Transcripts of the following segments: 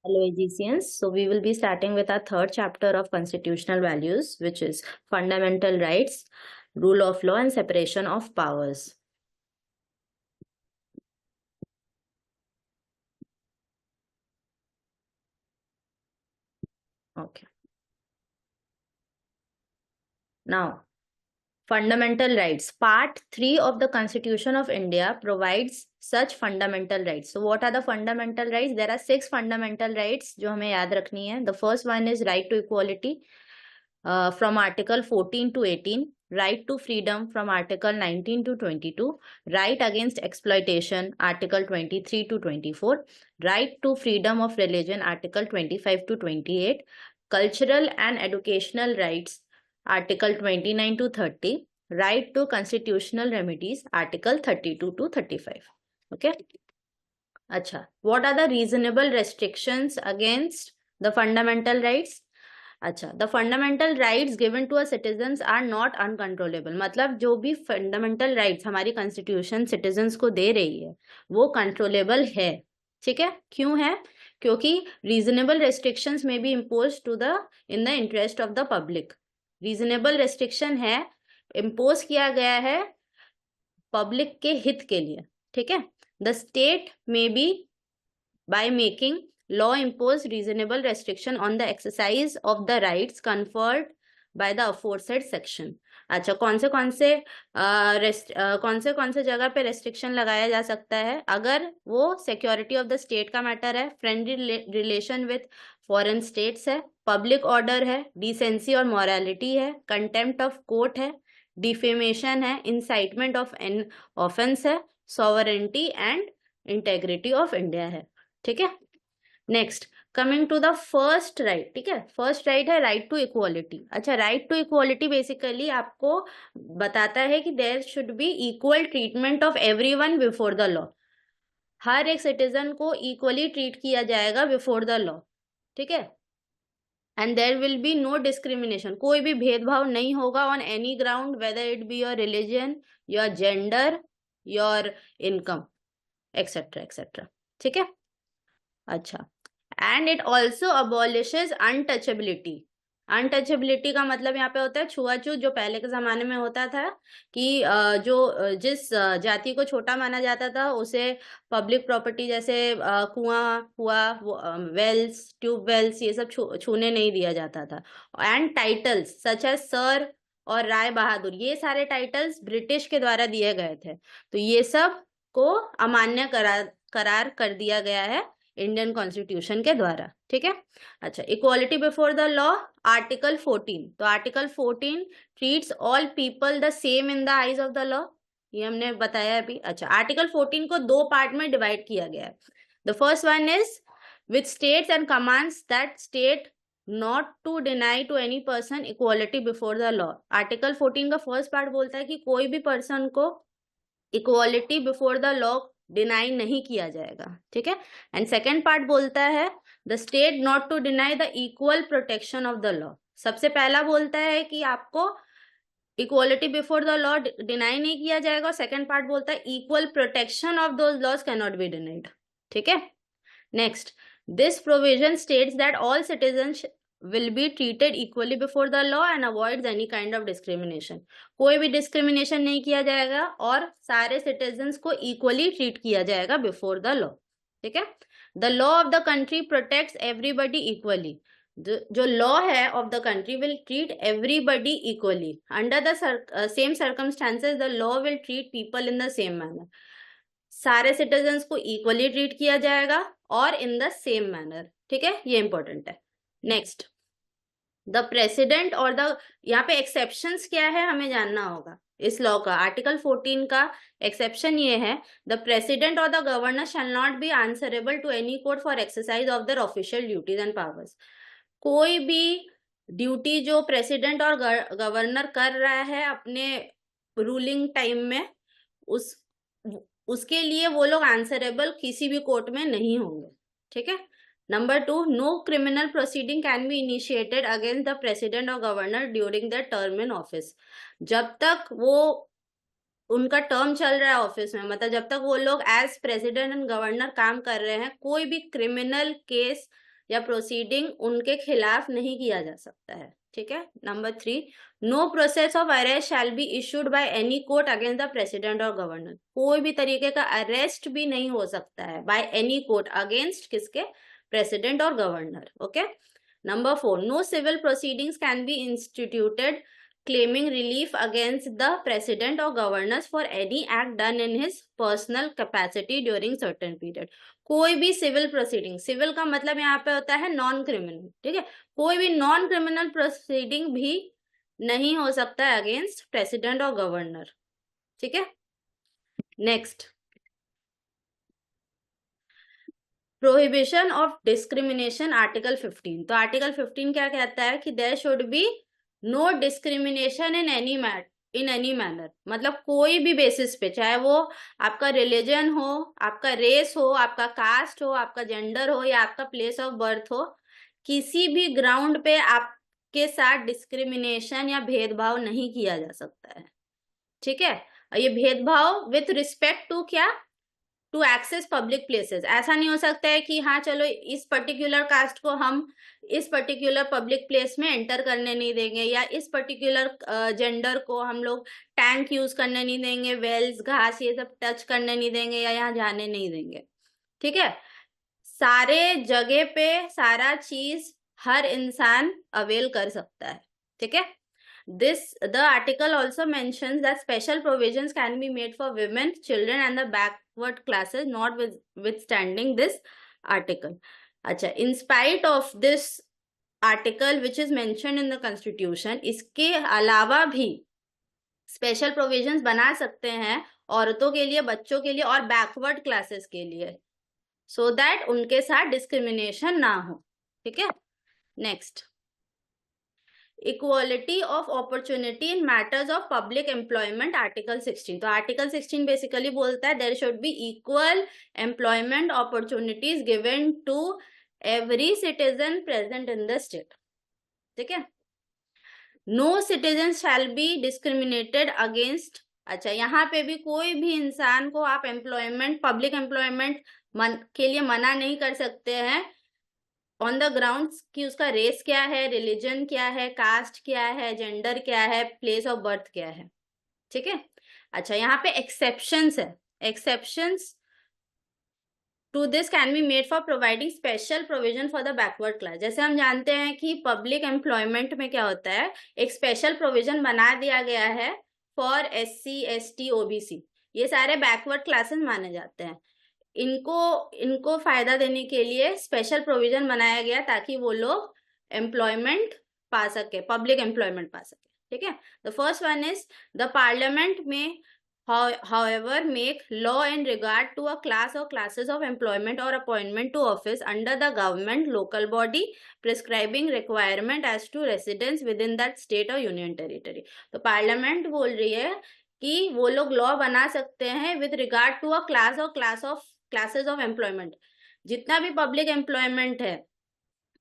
Hello, Egyptians. So we will be starting with our third chapter of constitutional values, which is fundamental rights, rule of law, and separation of powers. Okay. Now, fundamental rights. Part 3 of the Constitution of India provides such fundamental rights. So what are the fundamental rights? There are 6 fundamental rights जो हमें याद रखनी है. The first one is right to equality from Article 14 to 18. Right to freedom from Article 19 to 22. Right against exploitation, Article 23 to 24. Right to freedom of religion, Article 25 to 28. Cultural and educational rights, Article 29 to 30. Right to constitutional remedies, Article 32 to 35. Okay. Acha. What are the reasonable restrictions against the fundamental rights? अच्छा, the fundamental rights given to a citizens are not uncontrollable. मतलब जो भी fundamental rights हमारी constitution citizens को दे रही है वो कंट्रोलेबल है. ठीक है, क्यों है? क्योंकि reasonable restrictions may be impose to the in the interest of the public. Reasonable restriction है, इम्पोज किया गया है पब्लिक के हित के लिए. ठीक है, the state may be by making law impose reasonable restriction on the exercise of the rights conferred by the aforesaid section. अच्छा, कौन से जगह पे रेस्ट्रिक्शन लगाया जा सकता है? अगर वो सिक्योरिटी ऑफ द स्टेट का मैटर है, friendly relation with foreign states है, पब्लिक ऑर्डर है, डिसेंसी और मॉरलिटी है, कंटेम्प्ट ऑफ कोर्ट है, डिफेमेशन है, इंसाइटमेंट ऑफ एन ऑफेंस है, sovereignty and integrity of India है. ठीक है, next coming to the first right. ठीक है, फर्स्ट राइट है राइट टू इक्वालिटी. अच्छा, राइट टू इक्वालिटी बेसिकली आपको बताता है कि there should be equal treatment of everyone before the law. हर एक सिटीजन को इक्वली ट्रीट किया जाएगा बिफोर द लॉ. ठीक है, and there will be no discrimination. कोई भी भेदभाव नहीं होगा on any ground, whether it be your religion, your gender, your income, etcetera etcetera. ठीक है, अच्छा, and it also abolishes untouchability. Untouchability का मतलब यहाँ पे होता है छुआछूत. जो पहले के जमाने में होता था कि जो जिस जाति को छोटा माना जाता था उसे पब्लिक प्रॉपर्टी जैसे कुआं हुआ, वेल्स, ट्यूबवेल्स, ये सब छूने नहीं दिया जाता था. And titles such as sir और राय बहादुर, ये सारे टाइटल्स ब्रिटिश के द्वारा दिए गए थे. तो ये सब को अमान्य करार कर दिया गया है इंडियन कॉन्स्टिट्यूशन के द्वारा. ठीक है, अच्छा, equality before the law, article 14. तो article 14 treats all people the same in the eyes of the law, ये हमने बताया अभी. अच्छा, आर्टिकल 14 को 2 पार्ट में डिवाइड किया गया है. The first one is which states and commands that state not to deny to any person equality before the law. Article 14 का फर्स्ट पार्ट बोलता है कि कोई भी पर्सन को इक्वालिटी बिफोर द लॉ डिनाई नहीं किया जाएगा. ठीक है, एंड सेकेंड पार्ट बोलता है the state not to deny the equal protection of the law. सबसे पहला बोलता है कि आपको इक्वालिटी बिफोर द लॉ डिनाई नहीं किया जाएगा. सेकेंड पार्ट बोलता है equal protection of those laws can not be denied. ठीक है, next, this provision states that all citizens will be treated equally before the law and avoids any kind of discrimination. कोई भी discrimination नहीं किया जाएगा और सारे सिटीजन्स को इक्वली ट्रीट किया जाएगा बिफोर द लॉ. ठीक है, the law of the country protects everybody equally. जो लॉ है of the country will treat everybody equally. Under the same circumstances the law will treat people in the same manner. सारे citizens को equally treat किया जाएगा और in the same manner. ठीक है, ये इंपॉर्टेंट है. नेक्स्ट, द प्रेसिडेंट और द, यहाँ पे एक्सेप्शंस क्या है हमें जानना होगा इस लॉ का. आर्टिकल 14 का एक्सेप्शन ये है, द प्रेसिडेंट और the governor shall not be answerable to any court for exercise of their official duties and powers. कोई भी ड्यूटी जो प्रेसिडेंट और गवर्नर कर रहा है अपने रूलिंग टाइम में, उसके लिए वो लोग आंसरेबल किसी भी कोर्ट में नहीं होंगे. ठीक है, number 2, no criminal proceeding can be initiated against the president और governor during the term in office. जब तक वो उनका टर्म चल रहा है ऑफिस में, मतलब जब तक वो लोग एज प्रेसिडेंट एंड गवर्नर काम कर रहे हैं, कोई भी क्रिमिनल केस या प्रोसीडिंग उनके खिलाफ नहीं किया जा सकता है। ठीक है। Number 3, no process of arrest shall be issued by any court against the president और गवर्नर। कोई भी तरीके का अरेस्ट भी नहीं हो सकता है बाय एनी कोर्ट अगेंस्ट किसके, प्रेसिडेंट और governor. Okay. Number 4, no civil proceedings can be instituted claiming relief against the president or governors for any act done in his personal capacity during certain period। कोई भी civil proceeding, civil का मतलब यहाँ पे होता है non criminal, ठीक है, कोई भी नॉन क्रिमिनल प्रोसीडिंग भी नहीं हो सकता है अगेंस्ट प्रेसिडेंट और गवर्नर। ठीक है। Next, prohibition of discrimination, article 15। तो आर्टिकल 15 क्या कहता है कि there should be no discrimination in any manner, मतलब कोई भी बेसिस पे, चाहे वो आपका रिलीजन हो, आपका रेस हो, आपका कास्ट हो, आपका जेंडर हो या आपका प्लेस ऑफ बर्थ हो, किसी भी ग्राउंड पे आपके साथ डिस्क्रिमिनेशन या भेदभाव नहीं किया जा सकता है। ठीक है। ये भेदभाव विथ रिस्पेक्ट टू क्या, टू एक्सेस पब्लिक प्लेसेस। ऐसा नहीं हो सकता है कि हाँ चलो इस पर्टिकुलर कास्ट को हम इस पर्टिकुलर पब्लिक प्लेस में एंटर करने नहीं देंगे, या इस पर्टिकुलर जेंडर को हम लोग टैंक यूज करने नहीं देंगे, वेल्स, घास, ये सब टच करने नहीं देंगे या यहाँ जाने नहीं देंगे। ठीक है। सारे जगह पे सारा चीज हर इंसान अवेल कर सकता है। ठीक है। The article also mentions that special provisions can be made for women, children and the backward classes, notwithstanding this article. अच्छा, in spite of this article which is mentioned in the constitution, इसके अलावा भी special provisions बना सकते हैं औरतों के लिए, बच्चों के लिए और बैकवर्ड क्लासेस के लिए, so that उनके साथ डिस्क्रिमिनेशन ना हो। ठीक है। Next, equality of opportunity in matters of public employment, article 16। तो आर्टिकल 16 बेसिकली बोलता है there should be equal employment opportunities given to every citizen present in the state. ठीक है। No citizen shall be discriminated against. अच्छा, यहाँ पे भी कोई भी इंसान को आप एम्प्लॉयमेंट, पब्लिक एम्प्लॉयमेंट के लिए मना नहीं कर सकते हैं ऑन द ग्राउंड्स कि उसका रेस क्या है, रिलीजन क्या है, कास्ट क्या है, जेंडर क्या है, प्लेस ऑफ बर्थ क्या है। ठीक है। अच्छा, यहाँ पे एक्सेप्शंस है। Exceptions to this can be made for providing special provision for the backward class. जैसे हम जानते हैं कि पब्लिक एम्प्लॉयमेंट में क्या होता है, एक स्पेशल प्रोविजन बना दिया गया है फॉर SC, ST, OBC, ये सारे बैकवर्ड क्लासेस माने जाते हैं। इनको फायदा देने के लिए स्पेशल प्रोविजन बनाया गया ताकि वो लोग एम्प्लॉयमेंट पा सके, पब्लिक एम्प्लॉयमेंट पा सके। ठीक है। The first one is the parliament में however make law in regard to a class or classes of employment or appointment to office under the government local body prescribing requirement as to residence within that state or union territory। तो parliament बोल रही है कि वो लोग law बना सकते हैं with regard to a class और क्लासेस ऑफ एम्प्लॉयमेंट। जितना भी पब्लिक एम्प्लॉयमेंट है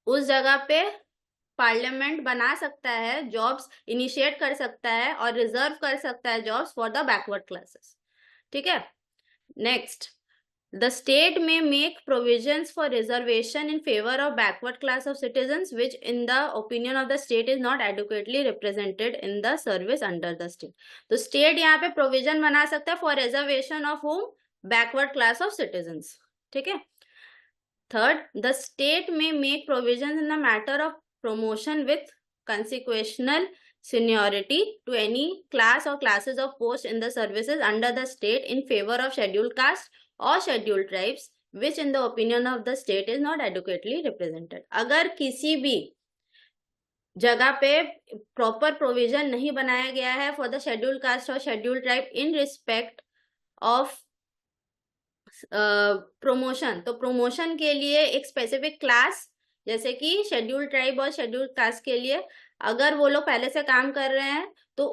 उस जगह पे पार्लियामेंट बना सकता है, जॉब्स इनिशिएट कर सकता है और रिजर्व कर सकता है jobs for the backward classes. ठीक है। नेक्स्ट, द स्टेट में make provisions for reservation in favour of backward class of citizens which in the opinion of the state is not adequately represented in the service under the state. तो state यहाँ पे provision बना सकता है for reservation of home, backward class of citizens. ठीक है। Third, the state में make provision in the matter of promotion with consequential seniority to any class or classes of post in the services under the state in favor of scheduled caste or scheduled tribes which in the opinion of the state is not adequately represented। अगर किसी भी जगह पे proper provision नहीं बनाया गया है for the scheduled caste और scheduled tribe in respect of promotion, तो प्रमोशन के लिए एक स्पेसिफिक क्लास जैसे कि शेड्यूल्ड ट्राइब और शेड्यूल्ड कास्ट के लिए अगर वो लोग पहले से काम कर रहे हैं तो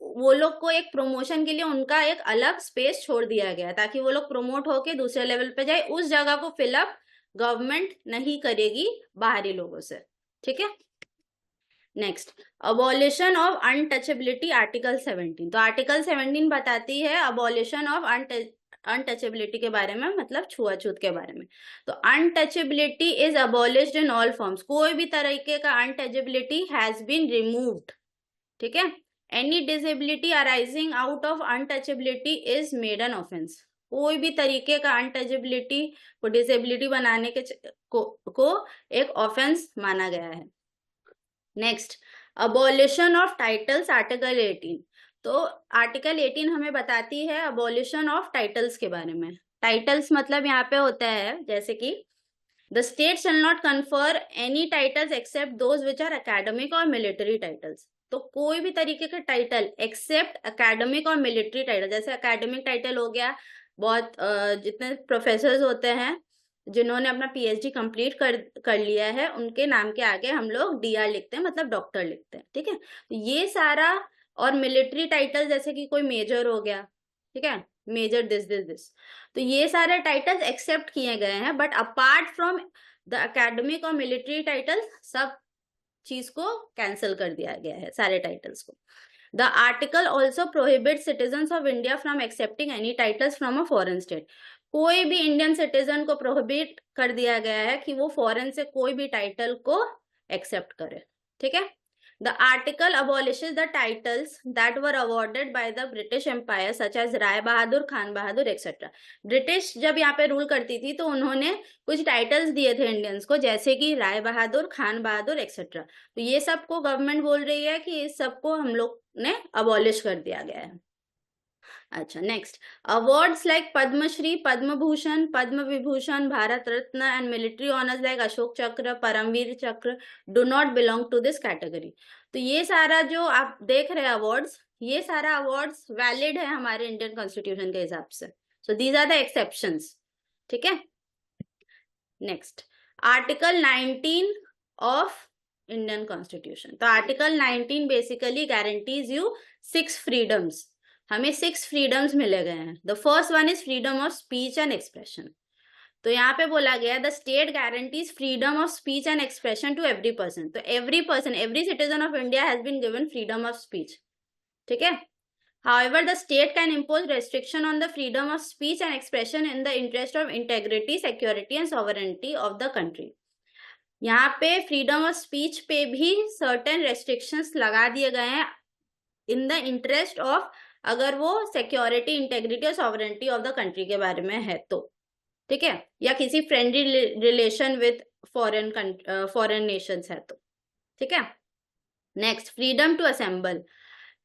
वो लोग को एक प्रमोशन के लिए उनका एक अलग स्पेस छोड़ दिया गया ताकि वो लोग प्रमोट होके दूसरे लेवल पे जाए। उस जगह को फिलअप गवर्नमेंट नहीं करेगी बाहरी लोगों से। ठीक है। Next, abolition of untouchability, article 17। तो आर्टिकल 17 बताती है अबॉलिशन ऑफ अनटचेबिलिटी के बारे में, मतलब छुआछूत के बारे में। तो untouchability is abolished in all forms, कोई भी तरीके का अनटचेबिलिटी हैज बीन रिमूव्ड, ठीक है। Any disability arising out of untouchability is made an offence, कोई भी तरीके का अनटचेबिलिटी को डिसेबिलिटी बनाने के को एक ऑफेंस माना गया है। Next, abolition of titles, article 18। तो आर्टिकल 18 हमें बताती है अबॉलिशन ऑफ टाइटल्स के बारे में। टाइटल्स मतलब यहाँ पे होता है जैसे कि the state shall not confer any titles except those which are academic और मिलिट्री टाइटल्स। तो कोई भी तरीके का टाइटल एक्सेप्ट एकेडमिक और मिलिट्री टाइटल, जैसे एकेडमिक टाइटल हो गया, बहुत जितने प्रोफेसर्स होते हैं जिन्होंने अपना पीएचडी कंप्लीट कर लिया है, उनके नाम के आगे हम लोग डीआर लिखते हैं, मतलब डॉक्टर लिखते हैं, ठीक है। तो ये सारा, और मिलिट्री टाइटल जैसे कि कोई मेजर हो गया, ठीक है, मेजर दिस, तो ये सारे टाइटल्स एक्सेप्ट किए गए हैं। But apart from the academic और मिलिट्री टाइटल, सब चीज को कैंसिल कर दिया गया है, सारे टाइटल्स को। The article also prohibit citizens of India from accepting any titles from a foreign state, कोई भी इंडियन सिटीजन को प्रोहिबिट कर दिया गया है कि वो फॉरेन से कोई भी टाइटल को एक्सेप्ट करे, ठीक है। The article abolishes the titles that were awarded by the British Empire such as Rai Bahadur, Khan Bahadur etcetera. British जब यहाँ पे रूल करती थी तो उन्होंने कुछ टाइटल्स दिए थे इंडियंस को, जैसे कि राय बहादुर, खान बहादुर एक्सेट्रा। तो ये सबको गवर्नमेंट बोल रही है कि इस सबको हम लोग ने अबॉलिश कर दिया गया है। अच्छा, next, awards like Padma Shri, Padma Bhushan, Padma Vibhushan, Bharat Ratna and military honours like Ashok Chakra, Param Vir Chakra do not belong to this category. तो ये सारा जो आप देख रहे हैं अवार्ड्स, ये सारा अवार्ड्स वैलिड है हमारे इंडियन कॉन्स्टिट्यूशन के हिसाब से। So these are the exceptions, ठीक है। Next, article 19 of Indian constitution. तो article 19 basically guarantees you 6 freedoms, हमें 6 फ्रीडम्स मिले गए हैं। The first one is freedom of speech and expression. तो यहाँ पे बोला गया the state guarantees freedom of speech and expression to every person. तो every person, every citizen of India has been given freedom of speech, ठीक है। However, the state can impose restriction on the freedom of speech and expression in the interest of integrity, security and sovereignty of the country. यहाँ पे freedom of speech पे भी certain restrictions लगा दिए गए हैं इन द इंटरेस्ट ऑफ, अगर वो सिक्योरिटी, इंटेग्रिटी और सॉवरेंटी ऑफ द कंट्री के बारे में है तो, ठीक है, या किसी friendly relation with foreign nations है तो, ठीक है। Next, freedom to assemble.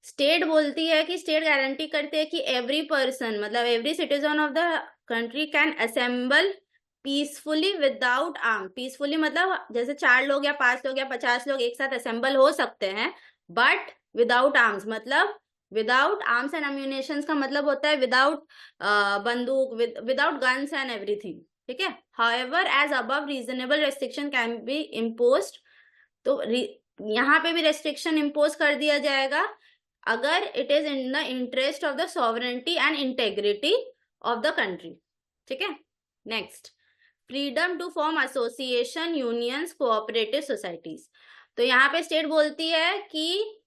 State बोलती है कि स्टेट गारंटी करती है कि एवरी पर्सन, मतलब every citizen of the country can assemble peacefully without arm. Peacefully मतलब जैसे 4 लोग या 5 लोग या 50 लोग एक साथ असेंबल हो सकते हैं, बट विदाउट आर्म्स, मतलब विदाउट आर्म्स एंड अम्यूनेशंस का मतलब होता है विदाउट बंदूक, विदाउट गन्स एंड एवरीथिंग, ठीक है। However as above reasonable restriction can be imposed. तो यहाँ पे भी रेस्ट्रिक्शन इम्पोज कर दिया जाएगा अगर it is in the interest of the sovereignty and integrity of the country, ठीक है। Next, freedom to form association, unions, cooperative societies. तो यहाँ पे स्टेट बोलती है कि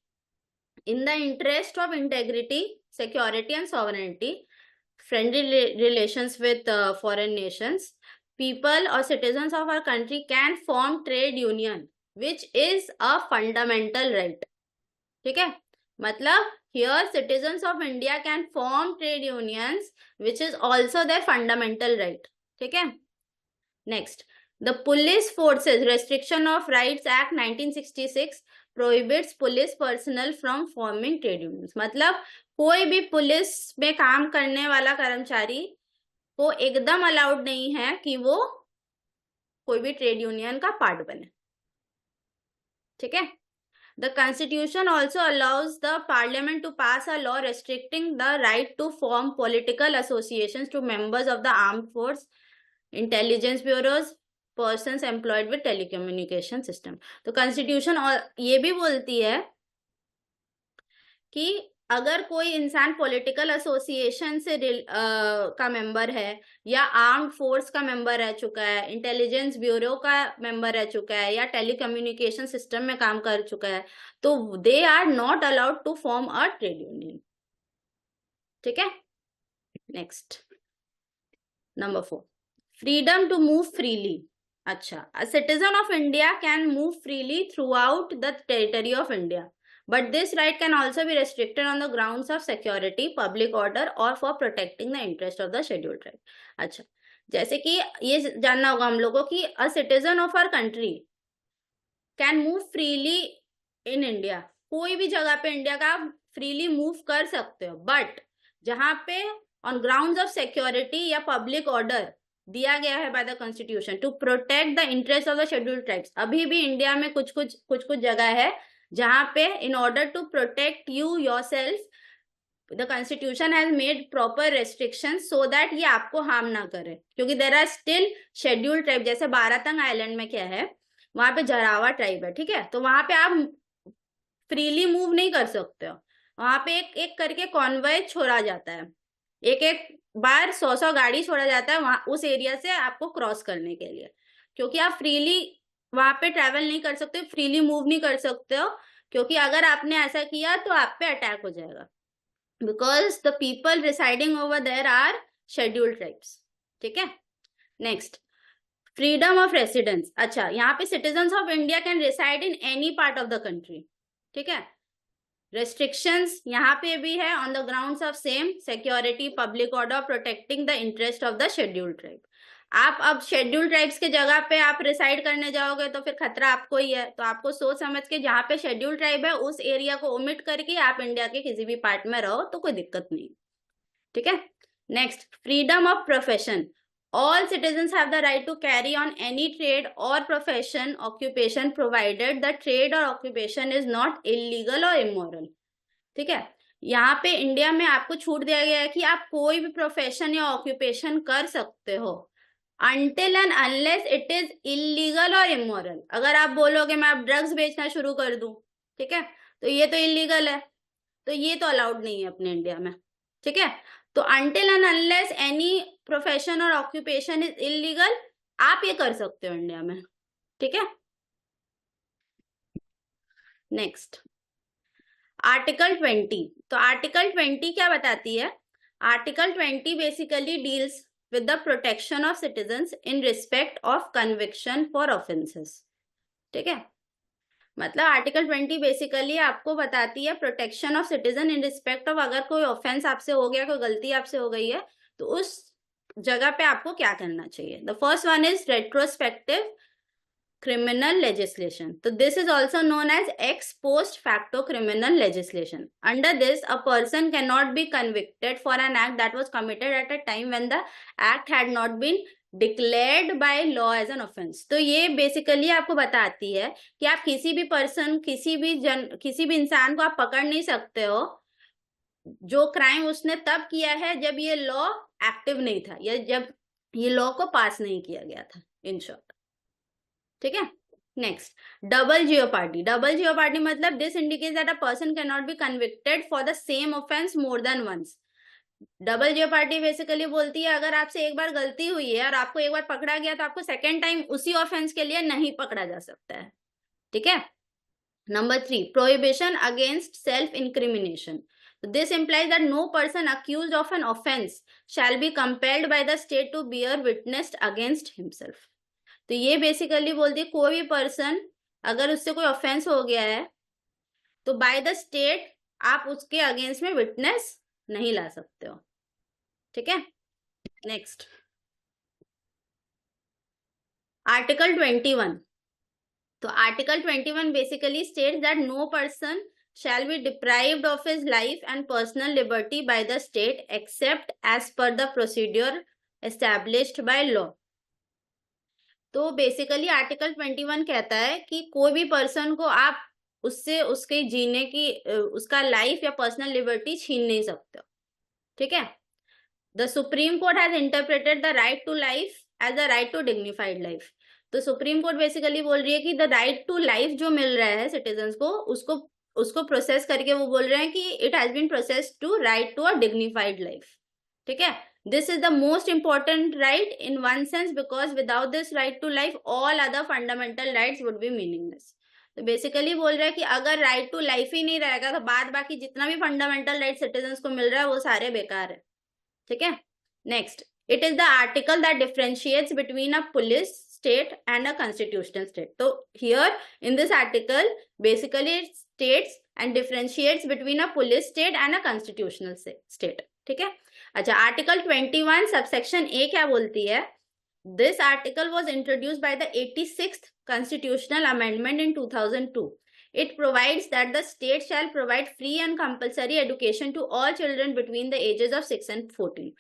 in the interest of integrity, security and sovereignty, friendly relations with foreign nations, people or citizens of our country can form trade union which is a fundamental right, ठीक है। मतलब here citizens of India can form trade unions which is also their fundamental right, ठीक है। Next, the Police Forces Restriction of Rights Act 1966 prohibits police personnel from forming trade unions। मतलब कोई भी police में काम करने वाला कर्मचारी को एकदम अलाउड नहीं है कि वो कोई भी ट्रेड यूनियन का पार्ट बने, ठीक है। The Constitution also allows the Parliament to pass a law restricting the right to form political associations to members of the armed force, intelligence bureaus, persons employed with telecommunication system। तो Constitution और ये भी बोलती है कि अगर कोई इंसान पॉलिटिकल एसोसिएशन से का मेंबर है, या आर्म्ड फोर्स का मेंबर रह चुका है, इंटेलिजेंस ब्यूरो का मेंबर रह चुका है, या टेलीकम्युनिकेशन सिस्टम में काम कर चुका है, तो they are not allowed to form a trade union, ठीक है। Next, number 4, freedom to move freely. अच्छा, a citizen of India can move freely throughout the territory of India, but this right can also be restricted on the grounds of security, public order or for protecting the interest of the scheduled tribe. अच्छा, जैसे कि ये जानना होगा हम लोगों की a citizen of our country can move freely in India. कोई भी जगह पे इंडिया का आप फ्रीली मूव कर सकते हो, बट जहां पे ऑन ग्राउंड्स ऑफ सिक्योरिटी या पब्लिक ऑर्डर दिया गया है by the constitution to protect the interest of the scheduled tribes. अभी भी इंडिया में कुछ कुछ जगह है जहां पे in order to protect you yourself the constitution has made proper restriction so that ये आपको हार्म ना करे, क्योंकि there are still scheduled tribe. जैसे बारातंग आइलैंड में क्या है, वहां पे जरावा ट्राइब है, ठीक है, तो वहां पे आप फ्रीली मूव नहीं कर सकते हो. वहां पे एक एक करके कॉन्वॉय छोड़ा जाता है, एक एक बार 100 गाड़ी छोड़ा जाता है वहां उस एरिया से आपको क्रॉस करने के लिए, क्योंकि आप फ्रीली वहां पे ट्रेवल नहीं कर सकते, फ्रीली मूव नहीं कर सकते हो, क्योंकि अगर आपने ऐसा किया तो आप पे अटैक हो जाएगा, because the people residing over there are scheduled tribes. ठीक है, नेक्स्ट, फ्रीडम ऑफ रेसिडेंस. अच्छा, यहाँ पे citizens of India can reside in any part of the country. ठीक है, रेस्ट्रिक्शंस यहाँ पे भी है on the grounds of same security, public order, protecting the interest of the scheduled tribe. आप अब शेड्यूल्ड ट्राइब्स के जगह पे आप रिसाइड करने जाओगे तो फिर खतरा आपको ही है, तो आपको सोच समझ के जहाँ पे शेड्यूल्ड ट्राइब है उस एरिया को ओमिट करके आप इंडिया के किसी भी पार्ट में रहो तो कोई दिक्कत नहीं. ठीक है, next, freedom of profession. All citizens have the right to carry on any trade or profession, occupation, provided the trade or occupation is not illegal or immoral. ठीक है, यहाँ पे इंडिया में आपको छूट दिया गया है कि आप कोई भी प्रोफेशन या ऑक्यूपेशन कर सकते हो until and unless it is illegal or immoral. अगर आप बोलोगे मैं आप ड्रग्स बेचना शुरू कर दूं, ठीक है, तो ये तो इलीगल है, तो ये तो अलाउड नहीं है अपने इंडिया में. ठीक है, तो until and unless any profession or occupation is illegal, आप ये कर सकते हो इंडिया में. ठीक है, नेक्स्ट, आर्टिकल 20. तो आर्टिकल 20 क्या बताती है? Article 20 basically deals with the protection of citizens in respect of conviction for offenses. ठीक है, मतलब आर्टिकल 20 बेसिकली आपको बताती है protection of citizen in respect of अगर कोई ऑफेंस आपसे हो गया, कोई गलती आपसे हो गई है, तो उस जगह पे आपको क्या करना चाहिए. The first one is retrospective criminal legislation. So this is also known as ex post facto criminal legislation. Under this, a person cannot be convicted for an act that was committed at a time when the act had not been declared by law as an offense. तो ये basically आपको बताती है कि आप किसी भी person, किसी भी इंसान को आप पकड़ नहीं सकते हो जो क्राइम उसने तब किया है जब ये लॉ एक्टिव नहीं था या जब ये लॉ को पास नहीं किया गया था, इन शॉर्ट. ठीक है, next, double jeopardy. Double jeopardy मतलब this indicates that a person can not be convicted for the same offence more than once. Double jeopardy basically बोलती है अगर आपसे एक बार गलती हुई है और आपको एक बार पकड़ा गया तो आपको सेकेंड टाइम उसी ऑफेंस के लिए नहीं पकड़ा जा सकता है. ठीक है, number 3, prohibition against self incrimination. This implies that no person accused of an offense shall be compelled by the state to bear witness against himself. तो ये बेसिकली बोलती है कोई भी पर्सन अगर उससे कोई ऑफेंस हो गया है तो बाय द स्टेट आप उसके अगेंस्ट में विटनेस नहीं ला सकते हो. ठीक है, नेक्स्ट, आर्टिकल 21. तो article 21 basically states that no person shall be deprived of his life and personal liberty by the state except as per the procedure established by law. तो बेसिकली आर्टिकल 21 कहता है कि कोई भी पर्सन को आप उससे उसके जीने की उसका लाइफ या पर्सनल लिबर्टी छीन नहीं सकते. ठीक है, the supreme court has interpreted the right to life as the right to dignified life. तो सुप्रीम कोर्ट बेसिकली बोल रही है कि द राइट टू लाइफ जो मिल रहा है सिटीजन्स को उसको प्रोसेस करके वो बोल रहे हैं कि it has been processed to right to a dignified life. ठीक है, this is the most important right in one sense because without this right to life all other fundamental rights would be meaningless. तो basically बोल रहा है कि अगर right to life ही नहीं रहेगा तो बाद बाकी जितना भी फंडामेंटल राइट सिटीजन्स को मिल रहा है वो सारे बेकार है. ठीक है, next, It is the article that differentiates between a police state and a constitutional state. So here in this article basically it states and differentiates between a police state and a constitutional state. ठीक है. अच्छा, article 21 subsection ए क्या बोलती है? This article was introduced by the 86th constitutional amendment in 2002. It provides that the state shall provide free and compulsory education to all children between the ages of 6 and 14.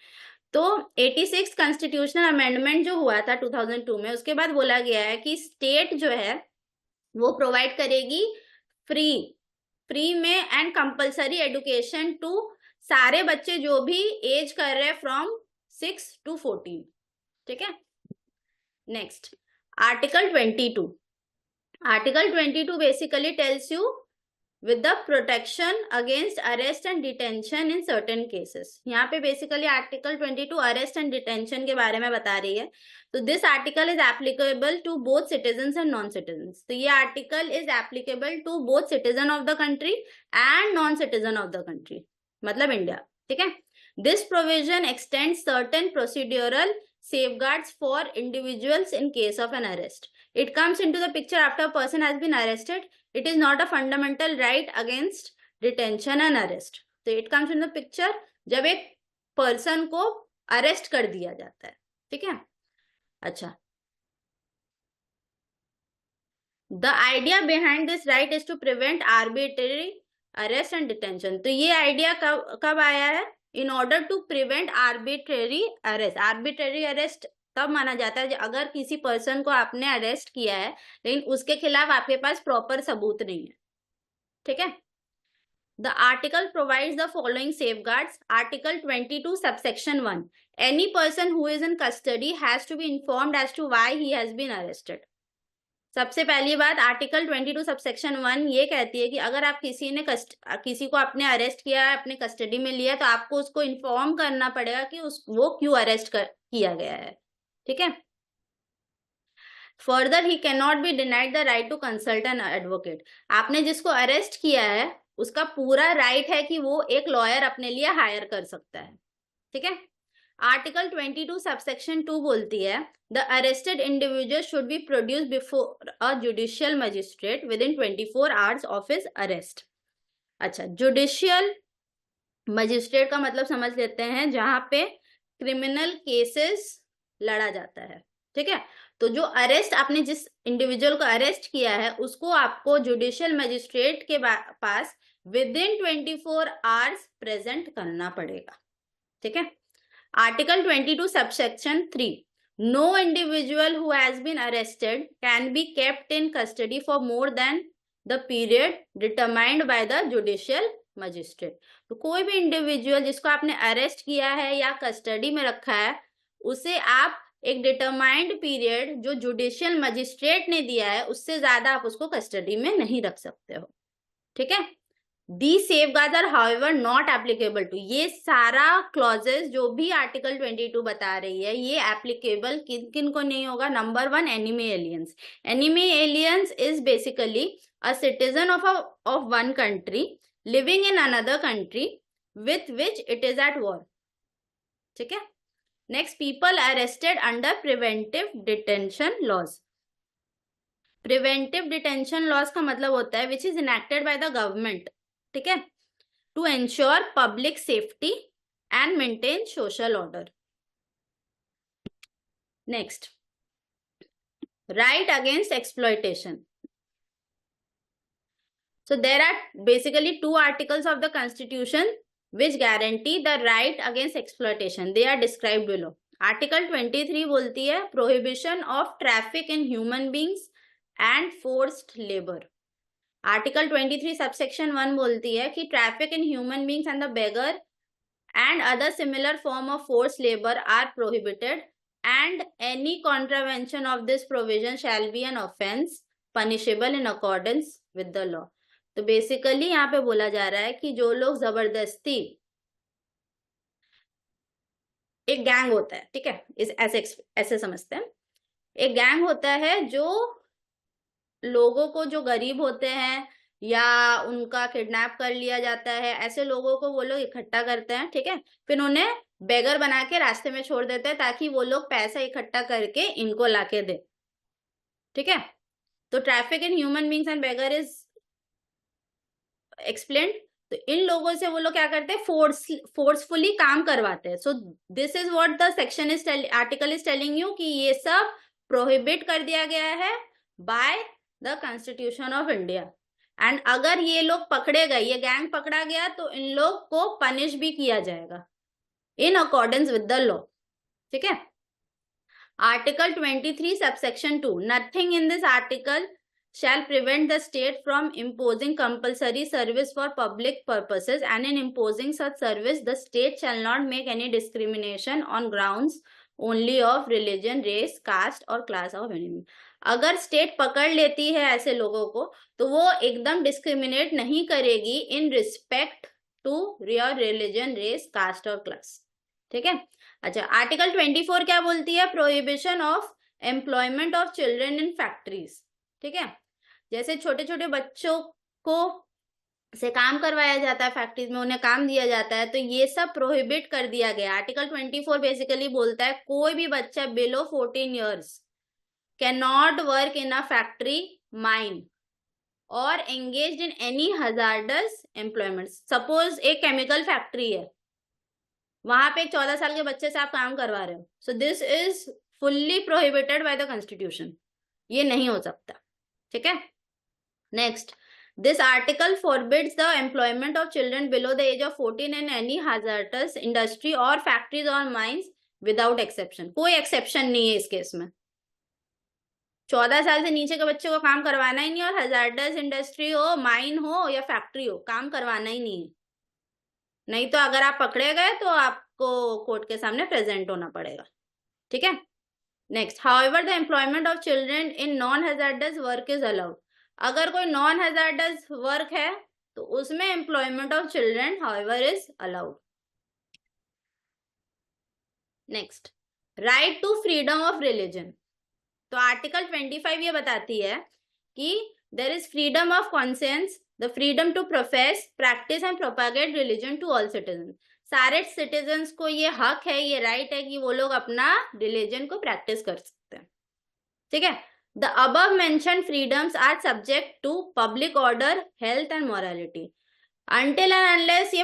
तो 86 constitutional amendment जो हुआ था 2002 में, उसके बाद बोला गया है कि स्टेट जो है वो प्रोवाइड करेगी फ्री में एंड कंपलसरी एजुकेशन टू सारे बच्चे जो भी एज कर रहे हैं फ्रॉम 6 to 14. ठीक है. Next, article 22. Article 22 basically tells you with the protection against arrest and detention in certain cases. यहाँ पे basically article 22 arrest and detention के बारे में बता रही है. तो this article is applicable to both citizens and non-citizens. तो ये article is applicable to both citizen of the country and non-citizen of the country, मतलब इंडिया. ठीक है. This provision extends certain procedural safeguards for individuals in case of an arrest. It comes into the picture after a person has been arrested. It is not a fundamental right against detention and arrest. So it comes in the picture जब एक person को arrest कर दिया जाता है. ठीक है. अच्छा, the idea behind this right is to prevent arbitrary arrest and detention. तो ये idea कब आया है? In order to prevent arbitrary arrest. Arbitrary arrest तब माना जाता है अगर किसी पर्सन को आपने अरेस्ट किया है लेकिन उसके खिलाफ आपके पास प्रॉपर सबूत नहीं है. ठीक है. The article provides the following safeguards. Article 22 subsection 1. Any person who is in custody has to be informed as to why he has been arrested. सबसे पहली बात, आर्टिकल 22 सबसेक्शन 1 ये कहती है कि अगर आप किसी को आपने अरेस्ट किया है, अपने कस्टडी में लिया, तो आपको उसको इन्फॉर्म करना पड़ेगा कि वो क्यों अरेस्ट किया गया है. ठीक है. Further he can not be denied the right to consult an advocate. आपने जिसको अरेस्ट किया है उसका पूरा राइट है कि वो एक लॉयर अपने लिए हायर कर सकता है. ठीक है. आर्टिकल 22 सबसेक्शन 2 बोलती है the arrested individual should be produce before a judicial magistrate with in 24 hours of his arrest. अच्छा, जुडिशियल मजिस्ट्रेट का मतलब समझ लेते हैं जहां पे क्रिमिनल केसेस लड़ा जाता है. ठीक है. तो जो अरेस्ट आपने जिस इंडिविजुअल को अरेस्ट किया है उसको आपको जुडिशियल मजिस्ट्रेट के पास विद इन 24 आवर्स प्रेजेंट करना पड़ेगा. ठीक है. Article 22 subsection 3. No individual who has been arrested can be kept in custody for more than the period determined by the judicial magistrate. तो कोई भी इंडिविजुअल जिसको आपने अरेस्ट किया है या कस्टडी में रखा है उसे आप एक डिटरमाइंड पीरियड जो जुडिशियल मजिस्ट्रेट ने दिया है उससे ज्यादा आप उसको कस्टडी में नहीं रख सकते हो. ठीक है. The safeguards are however not applicable to. ये सारा क्लॉजेस जो भी आर्टिकल 22 बता रही है ये एप्लीकेबल किन किन को नहीं होगा. Number 1, enemy aliens. Enemy aliens is basically a citizen of one country living in another country with which it is at war. ठीक है. Next, people arrested under preventive detention laws. Preventive detention laws का मतलब होता है which is enacted by the government. ठीक है. To ensure public safety and maintain social order. Next, right against exploitation. So there are basically 2 articles of the Constitution which guarantee the right against exploitation. They are described below. Article 23 बोलती है prohibition of traffic in human beings and forced labor. Article 23 subsection 1 बोलती है कि traffic in human beings and the beggar and other similar form of forced labor are prohibited and any contravention of this provision shall be an offense punishable in accordance with the law. तो basically यहाँ पे बोला जा रहा है कि जो लोग जबरदस्ती, एक गैंग होता है. ठीक है. इस ऐसे समझते हैं. एक गैंग होता है जो लोगों को, जो गरीब होते हैं या उनका किडनैप कर लिया जाता है, ऐसे लोगों को वो लोग इकट्ठा करते हैं. ठीक है. फिर उन्हें बेगर बना के रास्ते में छोड़ देते हैं ताकि वो लोग पैसा इकट्ठा करके इनको लाके दे, ठीक है। तो traffic in human beings and beggar is explained. तो इन लोगों से वो लोग क्या करते हैं, फोर्सफुली काम करवाते हैं। सो this is what the section is article is telling you कि ये सब प्रोहिबिट कर दिया गया है by the constitution of India. And अगर ये लोग पकड़े गए, ये गैंग पकड़ा गया, तो इन लोग को पनिश भी किया जाएगा in accordance with the law, ठीक है। Article 23 subsection 2, nothing in this article shall prevent the state from imposing compulsory service for public purposes, and in imposing such service the state shall not make any discrimination on grounds only of religion, race, caste or class of enemy। अगर state पकड़ लेती है ऐसे लोगों को तो वो एकदम डिस्क्रिमिनेट नहीं करेगी in respect to your religion, race, caste और क्लास, ठीक है। अच्छा, आर्टिकल 24 क्या बोलती है, prohibition of employment of children in factories, ठीक है। जैसे छोटे छोटे बच्चों को से काम करवाया जाता है फैक्ट्रीज में, उन्हें काम दिया जाता है, तो ये सब प्रोहिबिट कर दिया गया। आर्टिकल 24 बेसिकली बोलता है कोई भी बच्चा below 14 years cannot work in a factory, mine or engaged in any hazardous employment. Suppose एक केमिकल फैक्ट्री है, वहां पे एक 14 साल के बच्चे से आप काम करवा रहे हो, so this is fully prohibited by the constitution, ये नहीं हो सकता, ठीक है। Next, this article forbids the employment of children below the age of 14 in any hazardous industry और फैक्ट्रीज और माइंस विदाउट एक्सेप्शन। कोई एक्सेप्शन नहीं है इस केस में, 14 साल से नीचे के बच्चे को काम करवाना ही नहीं, और hazardous इंडस्ट्री हो, माइन हो या फैक्ट्री हो, काम करवाना ही नहीं है। नहीं तो अगर आप पकड़े गए तो आपको कोर्ट के सामने प्रेजेंट होना पड़ेगा, ठीक है। Next, however the employment of children in non hazardous work is allowed. अगर कोई नॉन हैजार्डस वर्क है तो उसमें employment of children however is allowed. Next, right to freedom of religion. तो आर्टिकल 25 ये बताती है कि there is freedom of conscience, the freedom to profess, practice and propagate religion to all citizen. सारे citizens को ये हक है, ये राइट है कि वो लोग अपना रिलीजन को प्रैक्टिस कर सकते हैं, ठीक है। The above mentioned freedoms are subject to public order, health and morality. Until and unless ये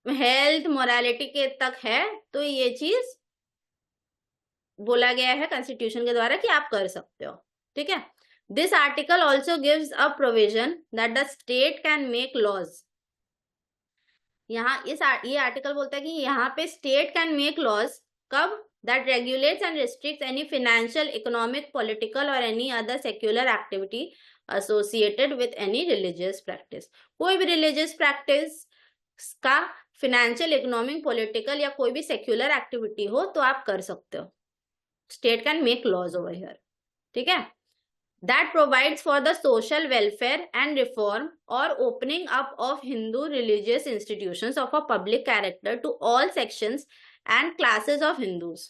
हेल्थ मोरालिटी के तक है तो ये चीज बोला गया है कॉन्स्टिट्यूशन के द्वारा कि आप कर सकते हो, ठीक है। This article also gives a provision that the state can make laws. यहाँ ये आर्टिकल बोलता है कि यहाँ पे स्टेट कैन मेक लॉज, कब, that regulates and restricts any financial, economic, political or any other secular activity associated with any religious practice। कोई भी religious practice का financial, economic, political या कोई भी secular activity हो तो आप कर सकते हो। State can make laws over here, ठीक है। That provides for the social welfare and reform or opening up of Hindu religious institutions of a public character to all sections and classes of Hindus.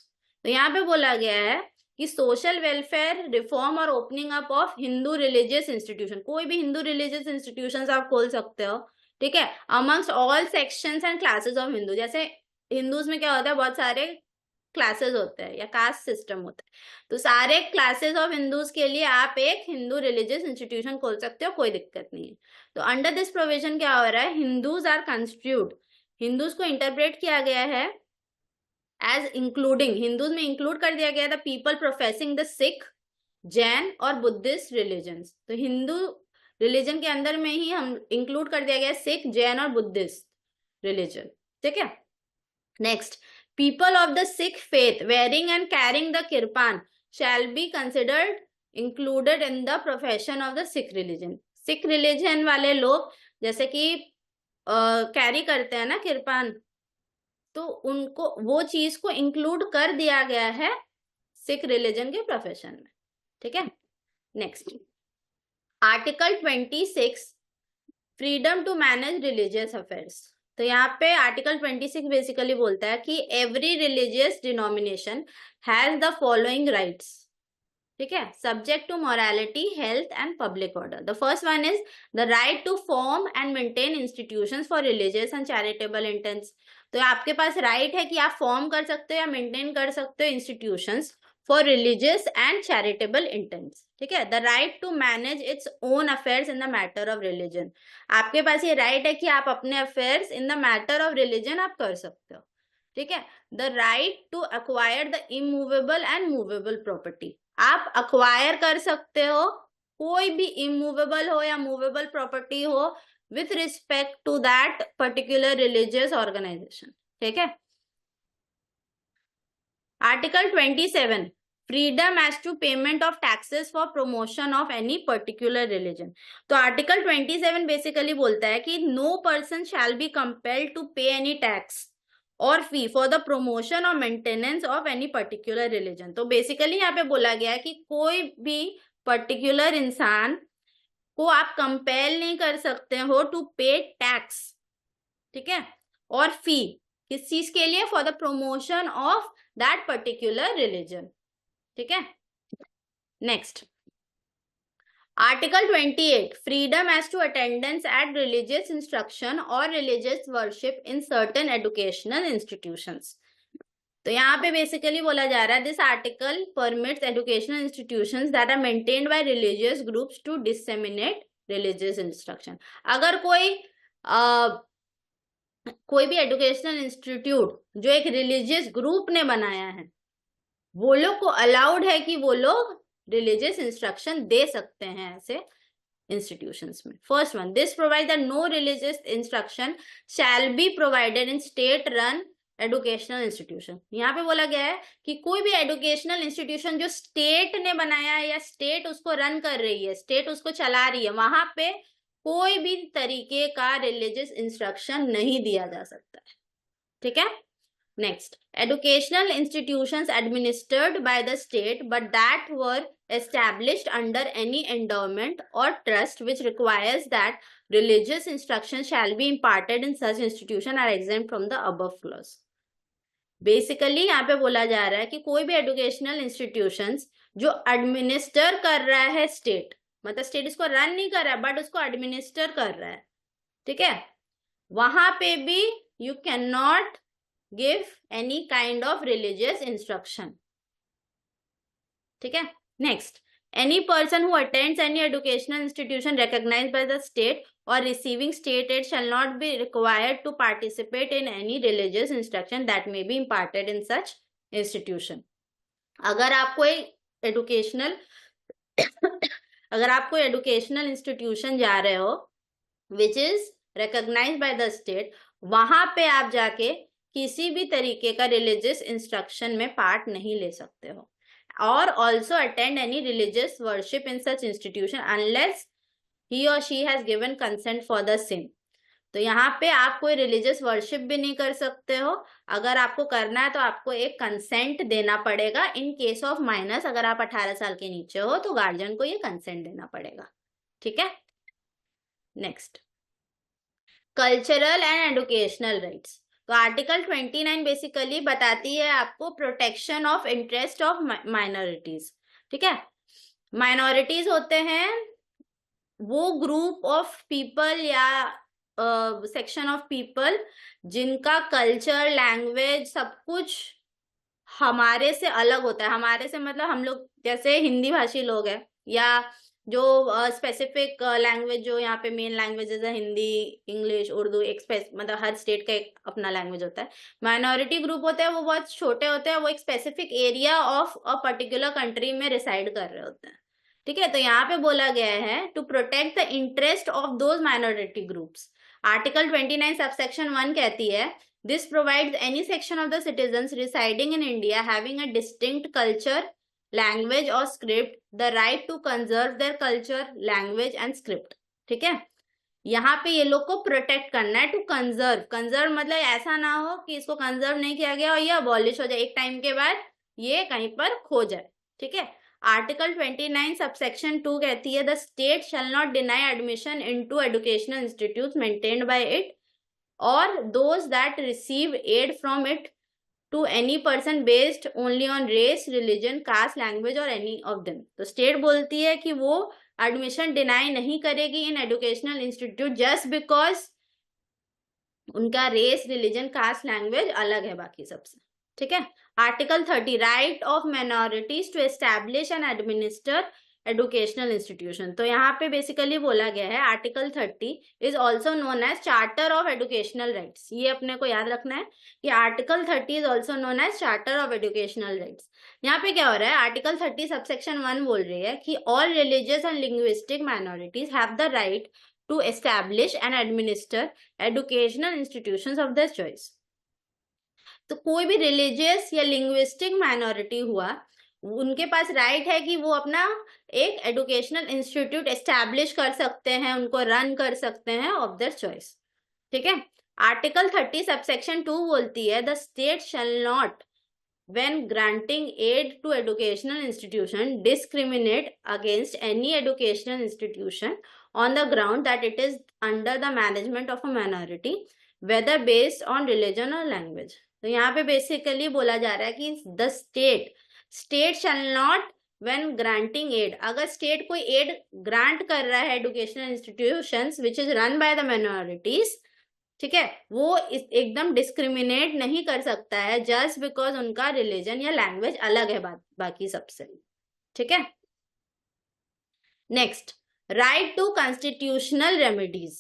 तो यहाँ पे बोला गया है कि social welfare, reform और opening up of Hindu religious institution, कोई भी हिंदू रिलीजियस इंस्टीट्यूशंस आप खोल सकते हो, ठीक है, amongst all sections and classes of Hindu. जैसे हिंदूज में क्या होता है, बहुत सारे क्लासेस होते हैं या कास्ट सिस्टम होता है, तो सारे क्लासेस ऑफ हिंदूज के लिए आप एक हिंदू रिलीजियस इंस्टीट्यूशन खोल सकते हो, कोई दिक्कत नहीं है। तो अंडर दिस प्रोविजन क्या हो रहा है, हिंदूज आर कंस्टिट्यूट, हिंदूज को इंटरप्रेट किया गया है एज इंक्लूडिंग, हिंदूज में इंक्लूड कर दिया गया था people professing the Sikh, Jain और बुद्धिस्ट रिलीजन्स। तो हिंदू रिलीजन के अंदर में ही हम इंक्लूड कर दिया गया सिख, जैन और बुद्धिस्ट रिलीजन, ठीक है। Next, people of the Sikh faith wearing and carrying the kirpan shall be considered included in the profession of the Sikh religion. Sikh religion वाले लोग जैसे कि कैरी करते हैं ना किरपान, तो उनको वो चीज को इंक्लूड कर दिया गया है सिख रिलीजन के प्रोफेशन में, ठीक है। Next, article 26 freedom to manage religious affairs. तो यहाँ पे आर्टिकल 26 बेसिकली बोलता है कि every religious denomination has the following rights, ठीक है, subject to morality, health and public order. The first one is the right to form and maintain institutions for religious and charitable intents. तो आपके पास right है कि आप form कर सकते हो या मेंटेन कर सकते हो institutions for religious and charitable intents, ठीक है। The right to manage its own affairs in the matter of religion, आपके पास ये राइट है कि आप अपने affairs in the matter of religion आप कर सकते हो, ठीक है। The right to acquire the immovable and movable property, आप अक्वायर कर सकते हो कोई भी इमूवेबल हो या मूवेबल प्रॉपर्टी हो with respect to that particular religious organisation, ठीक है। Article 27 freedom as to payment of taxes for promotion of any particular religion. तो आर्टिकल 27 बेसिकली बोलता है कि no person shall be compelled to pay any tax और fee for the promotion और maintenance of any particular religion. तो basically यहाँ पे बोला गया है कि कोई भी पर्टिकुलर इंसान को आप कंपेल नहीं कर सकते हो टू पे टैक्स, ठीक है, और फी किस चीज के लिए, for the promotion of that particular religion, ठीक है। Next article 28 freedom as to attendance at religious instruction or religious worship in certain educational institutions. तो यहाँ पे बेसिकली बोला जा रहा है this article permits educational institutions that are maintained by religious groups to disseminate religious instruction. अगर कोई भी एजुकेशनल इंस्टीट्यूट जो एक रिलीजियस ग्रुप ने बनाया है, वो लोग को अलाउड है कि वो लोग रिलीजियस इंस्ट्रक्शन दे सकते हैं ऐसे इंस्टीट्यूशंस में। First one, this provide that no religious instruction shall be provided in state run educational institution. यहाँ पे बोला गया है कि कोई भी एजुकेशनल इंस्टीट्यूशन जो स्टेट ने बनाया है या स्टेट उसको रन कर रही है, स्टेट उसको चला रही है, वहां पे कोई भी तरीके का रिलीजियस इंस्ट्रक्शन नहीं दिया जा सकता है, ठीक है। Next, educational institutions administered by the state but that were established under any endowment or trust which requires that religious instruction shall be imparted in such institution are exempt from the above clause। Basically यहाँ पे बोला जा रहा है कि कोई भी educational institutions जो एडमिनिस्टर कर रहा है स्टेट, मतलब स्टेट इसको रन नहीं कर रहा है बट उसको एडमिनिस्टर कर रहा है, ठीक है, वहां पे भी you can not give any kind of religious instruction, ठीक है। Next, any person who attends any educational institution recognized by the state or receiving state aid shall not be required to participate in any religious instruction that may be imparted in such institution। अगर आप कोई educational अगर आप कोई educational institution जा रहे हो which is recognised by the state, वहां पे आप जाके किसी भी तरीके का रिलीजियस इंस्ट्रक्शन में पार्ट नहीं ले सकते हो, और also attend any religious worship in such institution unless he or she has given consent for the same. तो यहाँ पे आप कोई रिलीजियस वर्शिप भी नहीं कर सकते हो, अगर आपको करना है तो आपको एक कंसेंट देना पड़ेगा। इन केस ऑफ माइनस, अगर आप 18 साल के नीचे हो तो गार्जियन को ये कंसेंट देना पड़ेगा, ठीक है। Next, cultural and educational rights. तो आर्टिकल 29 बेसिकली बताती है आपको protection of interest of minorities, ठीक है। माइनॉरिटीज होते हैं वो ग्रुप ऑफ पीपल या सेक्शन ऑफ पीपल जिनका कल्चर, लैंग्वेज, सब कुछ हमारे से अलग होता है। हमारे से मतलब हम लोग जैसे हिंदी भाषी लोग हैं या जो स्पेसिफिक लैंग्वेज, जो यहाँ पे मेन लैंग्वेजेस है हिंदी, इंग्लिश, उर्दू, मतलब हर स्टेट का एक अपना लैंग्वेज होता है। माइनॉरिटी ग्रुप होते हैं वो बहुत छोटे होते हैं, वो एक specific area of a particular country में रिसाइड कर रहे होते हैं, ठीक है। तो यहाँ पे बोला गया है to protect the interest of those minority groups. Article 29 subsection 1 कहती है this provides any section of the citizens residing in India having a distinct culture, language और script the right to conserve their culture, language and script, ठीक है। यहाँ पे ये लोग को प्रोटेक्ट करना है। टू कंजर्व, कंजर्व मतलब ऐसा ना हो कि इसको कंजर्व नहीं किया गया और ये अबॉलिश हो जाए, एक टाइम के बाद ये कहीं पर खो जाए, ठीक है। आर्टिकल 29 सबसेक्शन 2 कहती है the state shall not deny admission into educational institute maintained by it और those that receive aid from it to any person based only on race, religion, caste, language or any of them। तो state बोलती है कि वो admission deny नहीं करेगी इन educational institute just because उनका रेस, रिलीजन, कास्ट, लैंग्वेज अलग है बाकी सबसे, ठीक है। Article 30, right of minorities to establish and administer educational institution. तो यहाँ पे बेसिकली बोला गया है article 30 is also known as charter of educational rights. ये अपने को याद रखना है कि article 30 is also known as charter of educational rights. यहाँ पे क्या हो रहा है, आर्टिकल 30 सबसेक्शन 1 बोल रही है कि all religious and linguistic minorities have the right to establish and administer educational institutions of their choice। तो कोई भी रिलीजियस या लिंग्विस्टिक माइनॉरिटी हुआ, उनके पास राइट है कि वो अपना एक एजुकेशनल इंस्टीट्यूट एस्टैब्लिश कर सकते हैं, उनको रन कर सकते हैं ऑफ देयर चॉइस, ठीक है। आर्टिकल 30 सबसेक्शन 2 बोलती है the state shall not when granting aid to educational institution discriminate against any educational institution on the ground that it is under the management of a minority whether based on religion or language। तो यहाँ पे basically बोला जा रहा है कि the state shall not when granting aid, अगर state कोई एड ग्रांट कर रहा है educational institutions which is run by the minorities, ठीक है, वो एकदम डिस्क्रिमिनेट नहीं कर सकता है जस्ट बिकॉज उनका रिलीजन या लैंग्वेज अलग है बाकी सबसे, ठीक है। Next, right to constitutional remedies.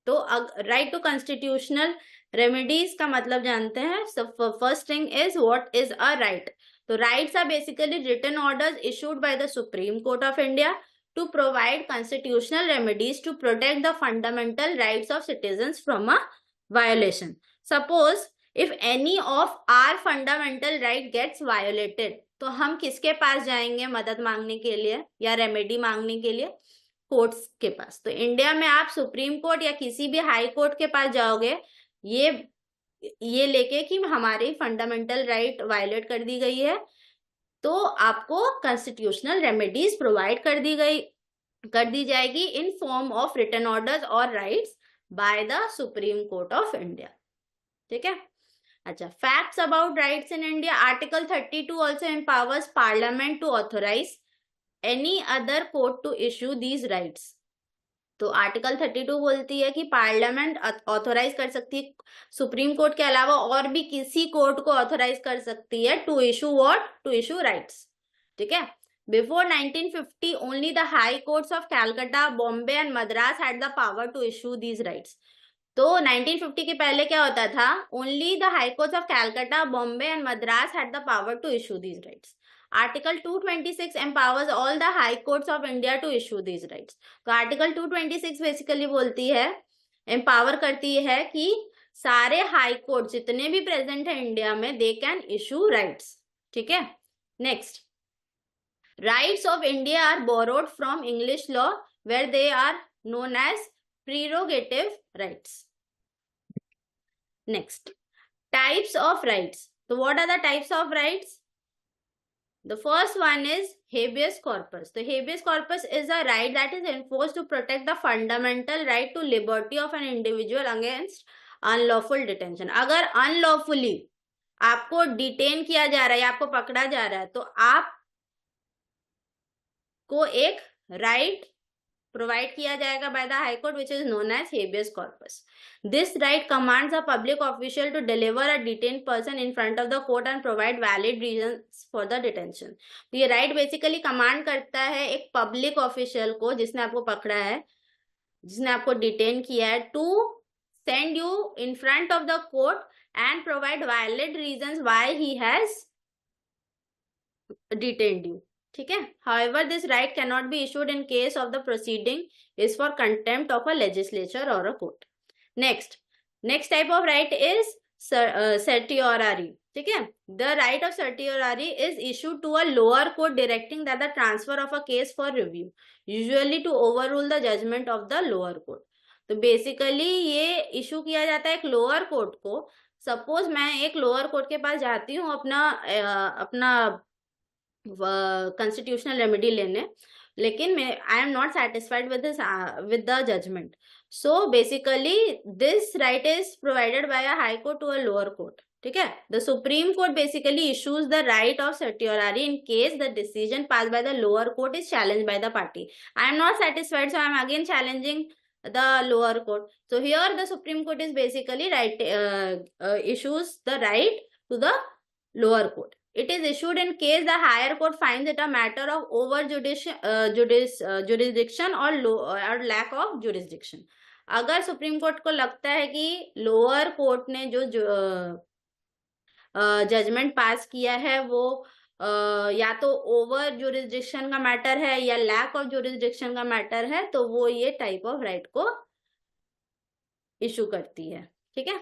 तो राइट टू कॉन्स्टिट्यूशनल रेमेडीज का मतलब जानते हैं। First thing is what is a writ. तो writs are basically written orders issued by the supreme court of India to provide constitutional remedies to protect the fundamental rights of citizens from a violation. Suppose if any of our fundamental right gets violated, तो हम किसके पास जाएंगे मदद मांगने के लिए या remedy मांगने के लिए? कोर्ट्स के पास। तो इंडिया में आप सुप्रीम कोर्ट या किसी भी हाई कोर्ट के पास जाओगे ये लेके कि हमारी फंडामेंटल राइट वायलेट कर दी गई है, तो आपको कॉन्स्टिट्यूशनल रेमेडीज प्रोवाइड कर दी जाएगी in form of written orders और writs by the supreme court of India, ठीक है। अच्छा, facts about writs in India. Article 32 also empowers parliament to authorise any other court to issue these rights. तो article 32 बोलती है कि parliament authorise कर सकती है सुप्रीम कोर्ट के अलावा और भी किसी कोर्ट को ऑथोराइज कर सकती है to issue what, to issue rights, ठीक है। Before 1950 only the high courts of Calcutta, Bombay and Madras had the power to issue these rights. तो 1950 के पहले क्या होता था, only the high courts of Calcutta, Bombay and Madras had the power to issue these rights. Article 226 empowers all the high courts of India to issue these rights। तो article 226 basically बोलती है, empower करती है कि सारे हाई कोर्ट जितने भी प्रेजेंट है इंडिया में, दे कैन इशू राइट्स, ठीक है। Next, writs of India are borrowed from English law where they are known as prerogative writs. Next, types of writs. तो what are the types of writs? The first one is habeas corpus। तो habeas corpus is a right that is enforced to protect the fundamental right to liberty of an individual against unlawful detention। अगर unlawfully आपको detain किया जा रहा है या आपको पकड़ा जा रहा है, तो आपको एक राइट प्रोवाइड किया जाएगा by the high court which is known as habeas corpus. This right commands a public official to deliver a detain person in front of the court and provide valid reasons for the detention. तो ये right basically command करता है एक public official को जिसने आपको पकड़ा है, जिसने आपको डिटेन किया है, to send you in front of the court and provide valid reasons why he has detained you, ठीक है। However, this right cannot be issued in case of the proceeding is for contempt of a legislature or a court। next type of right is certiorari, ठीक है। The right of certiorari is issued to a lower court directing that the transfer of a case for review, usually to overrule the judgment of the lower court। तो basically ये issue किया जाता है एक lower court को। Suppose मैं एक lower court के पास जाती हूँ अपना constitutional remedy लेने, लेकिन मैं I am not satisfied with the judgment, so basically this right is provided by a high court to a lower court, ठीक है। The Supreme Court basically issues the right of certiorari in case the decision passed by the lower court is challenged by the party। I am not satisfied, so I am again challenging the lower court. So here the Supreme Court is basically issues the right to the lower court. It is issued in case the higher court finds it a matter of jurisdiction or lack of jurisdiction. अगर supreme court को लगता है कि lower court ने जो judgement पास किया है वो या तो ओवर जुरिस्डिक्शन का मैटर है या लैक ऑफ जुरिस्डिक्शन का मैटर है, तो वो ये टाइप ऑफ राइट को इशू करती है। ठीक है,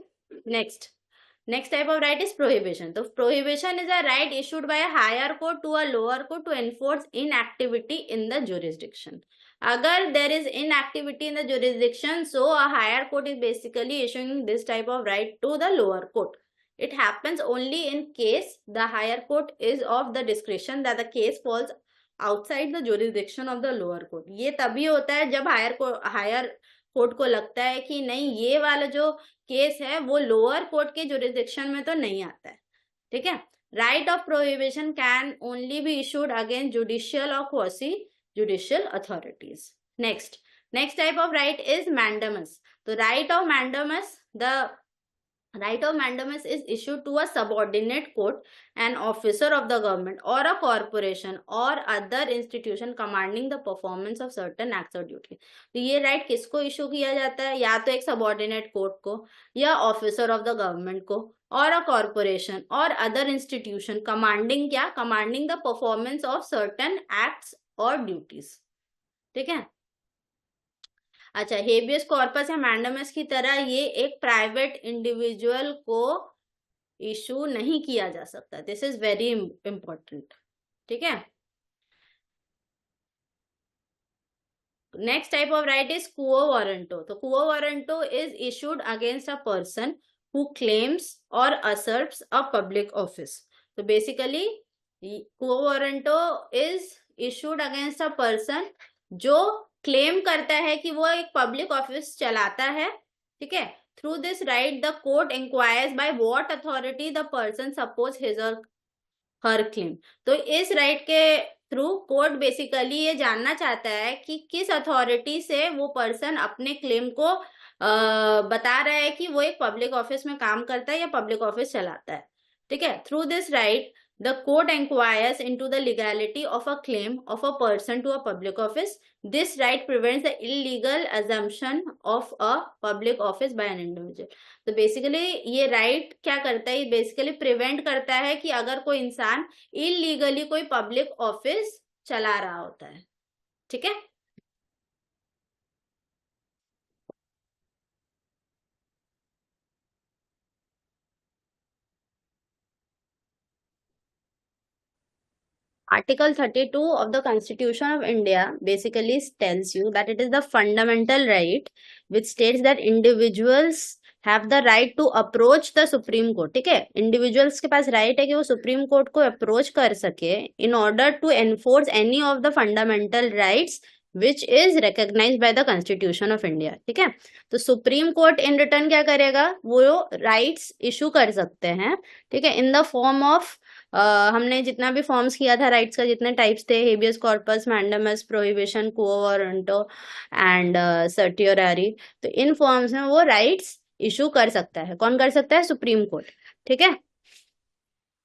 next type of writ is prohibition. तो prohibition is a writ issued by a higher court to a lower court to enforce inactivity in the jurisdiction. अगर there is inactivity in the jurisdiction, so a higher court is basically issuing this type of writ to the lower court. It happens only in case the higher court is of the discretion that the case falls outside the jurisdiction of the lower court. ये तभी होता है जब higher court को लगता है कि नहीं, ये वाला जो केस है वो लोअर कोर्ट के जुरिस्डिक्शन में तो नहीं आता है। ठीक है, writ of prohibition can only be issued against judicial और quasi judicial authorities. Next type of writ is mandamus. तो writ of mandamus, the right of mandamus is issued to a subordinate court, an officer of the government or a corporation or other institution commanding the performance of certain acts or duties. तो ये right किसको issue किया जाता है? या तो एक subordinate court को, या ऑफिसर ऑफ द गवर्नमेंट को, और अ कॉर्पोरेशन और other institution commanding the performance of certain acts और ड्यूटीज। ठीक है, अच्छा, हेबियस कॉर्पस या मैंडेमस की तरह ये एक प्राइवेट इंडिविजुअल को इशू नहीं किया जा सकता। This is very important. ठीक है, next type of writ is quo warranto. तो quo warranto is issued against a person who claims और असर्ट्स अ पब्लिक ऑफिस। तो basically quo warranto is issued against a person जो claim करता है कि वो एक पब्लिक ऑफिस चलाता है। ठीक है, through this right the court enquires by what authority the person suppose his और हर क्लेम। तो इस राइट के थ्रू कोर्ट बेसिकली ये जानना चाहता है कि किस अथॉरिटी से वो पर्सन अपने क्लेम को बता रहा है कि वो एक पब्लिक ऑफिस में काम करता है या पब्लिक ऑफिस चलाता है। ठीक है, through this right the court inquires into the legality of a claim of a person to a public office. This right prevents the illegal assumption of a public office by an individual. तो basically ये right क्या करता है? Basically prevent करता है कि अगर कोई इंसान इलीगली कोई पब्लिक ऑफिस चला रहा होता है। ठीक है, Article 32 of the Constitution of India basically tells you that it is the fundamental right which states that individuals have the right to approach the Supreme Court. ठीक है, individuals के पास right है कि वो Supreme Court को approach कर सके in order to enforce any of the fundamental rights which is recognized by the Constitution of India. ठीक है, तो सुप्रीम कोर्ट इन रिटर्न क्या करेगा? वो राइट्स इशू कर सकते हैं। ठीक है, इन द फॉर्म ऑफ हमने जितना भी फॉर्म्स किया था राइट्स का, जितने टाइप्स थे, habeas corpus, mandamus, prohibition, quo warranto and certiorari, तो इन फॉर्म्स में वो राइट्स इशू कर सकता है। कौन कर सकता है? Supreme court. ठीक है,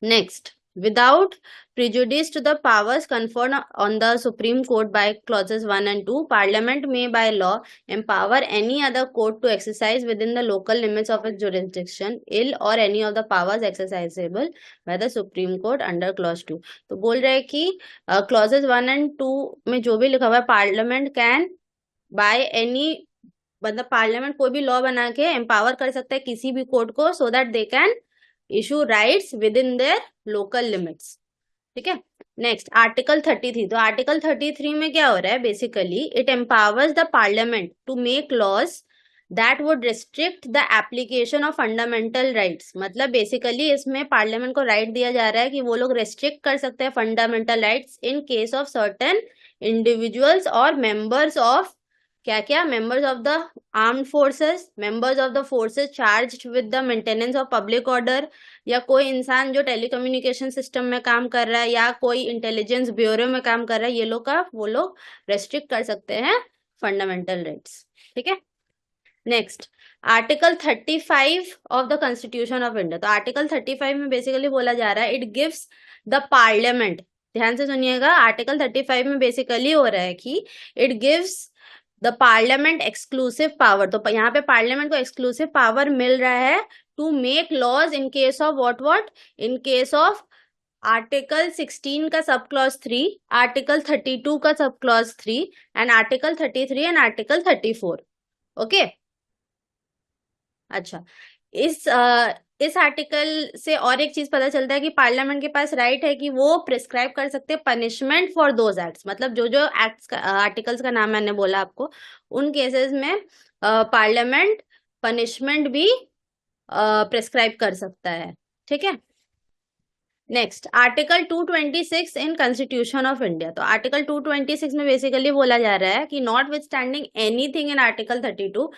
next, without prejudice to the powers conferred on the Supreme Court by clauses 1 and 2, Parliament may by law empower any other court to exercise within the local limits of its jurisdiction ill or any of the powers exercisable by the Supreme Court under clause 2. तो बोल रहे हैं कि clauses 1 and 2 में जो भी लिखा हुआ है, पार्लियामेंट कैन बाय एनी, मतलब पार्लियामेंट कोई भी लॉ बना के एम्पावर कर सकता है किसी भी कोर्ट को, so that they can issue rights with in their local limits. ठीक है, नेक्स्ट आर्टिकल 33। तो आर्टिकल 33 में क्या हो रहा है? Basically it empowers the parliament to make laws that would restrict the application of fundamental rights. मतलब बेसिकली इसमें पार्लियामेंट को राइट दिया जा रहा है कि वो लोग रेस्ट्रिक्ट कर सकते हैं fundamental rights in case of certain individuals और मेंबर्स ऑफ क्या members of the armed forces, members of the forces charged with the maintenance of public order, या कोई इंसान जो टेलीकम्युनिकेशन सिस्टम में काम कर रहा है, या कोई इंटेलिजेंस ब्यूरो में काम कर रहा है, ये लोग वो लोग रेस्ट्रिक्ट कर सकते हैं फंडामेंटल राइट्स। ठीक है, next article 35 of the constitution of India. तो आर्टिकल 35 में बेसिकली बोला जा रहा है इट गिव्स द पार्लियामेंट, ध्यान से सुनिएगा, आर्टिकल 35 में बेसिकली हो रहा है कि it gives the parliament exclusive power. तो यहाँ पे पार्लियामेंट को एक्सक्लूसिव पावर मिल रहा है to make laws in case of what in case of article 16 का सब क्लॉज 3, आर्टिकल 32 का sub clause 3 and article 33 and article 34। Okay अच्छा, इस आर्टिकल से और एक चीज पता चलता है कि पार्लियामेंट के पास राइट है कि वो प्रिस्क्राइब कर सकते हैं पनिशमेंट फॉर दोज एक्ट्स। मतलब जो जो एक्ट्स का आर्टिकल्स का नाम मैंने बोला आपको, उन केसेस में पार्लियामेंट पनिशमेंट भी प्रिस्क्राइब कर सकता है। ठीक है, next article 226 in constitution of India. तो आर्टिकल 226 में बेसिकली बोला जा रहा है कि not with standing anything in article 32,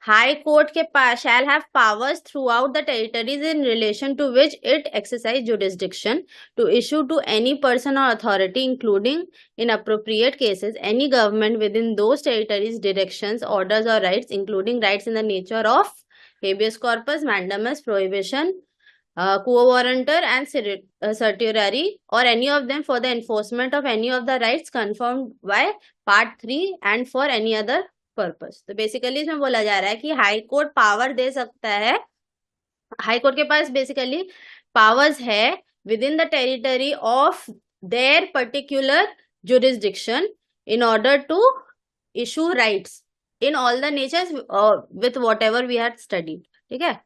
high court के shall have powers throughout the territories in relation to which it exercise jurisdiction to issue to any person or authority, including in appropriate cases any government within those territories directions, orders or rights, including rights in the nature of habeas corpus, mandamus, prohibition, quo warrantor and certiorari, or any of them for the enforcement of any of the rights confirmed by part 3 and for any other purpose. तो basically इसमें बोला जा रहा है कि high court power दे सकता है, high court के पास बेसिकली पावर्स है within the territory of their particular jurisdiction in order to issue rights in all the natures with whatever we had studied. ठीक है,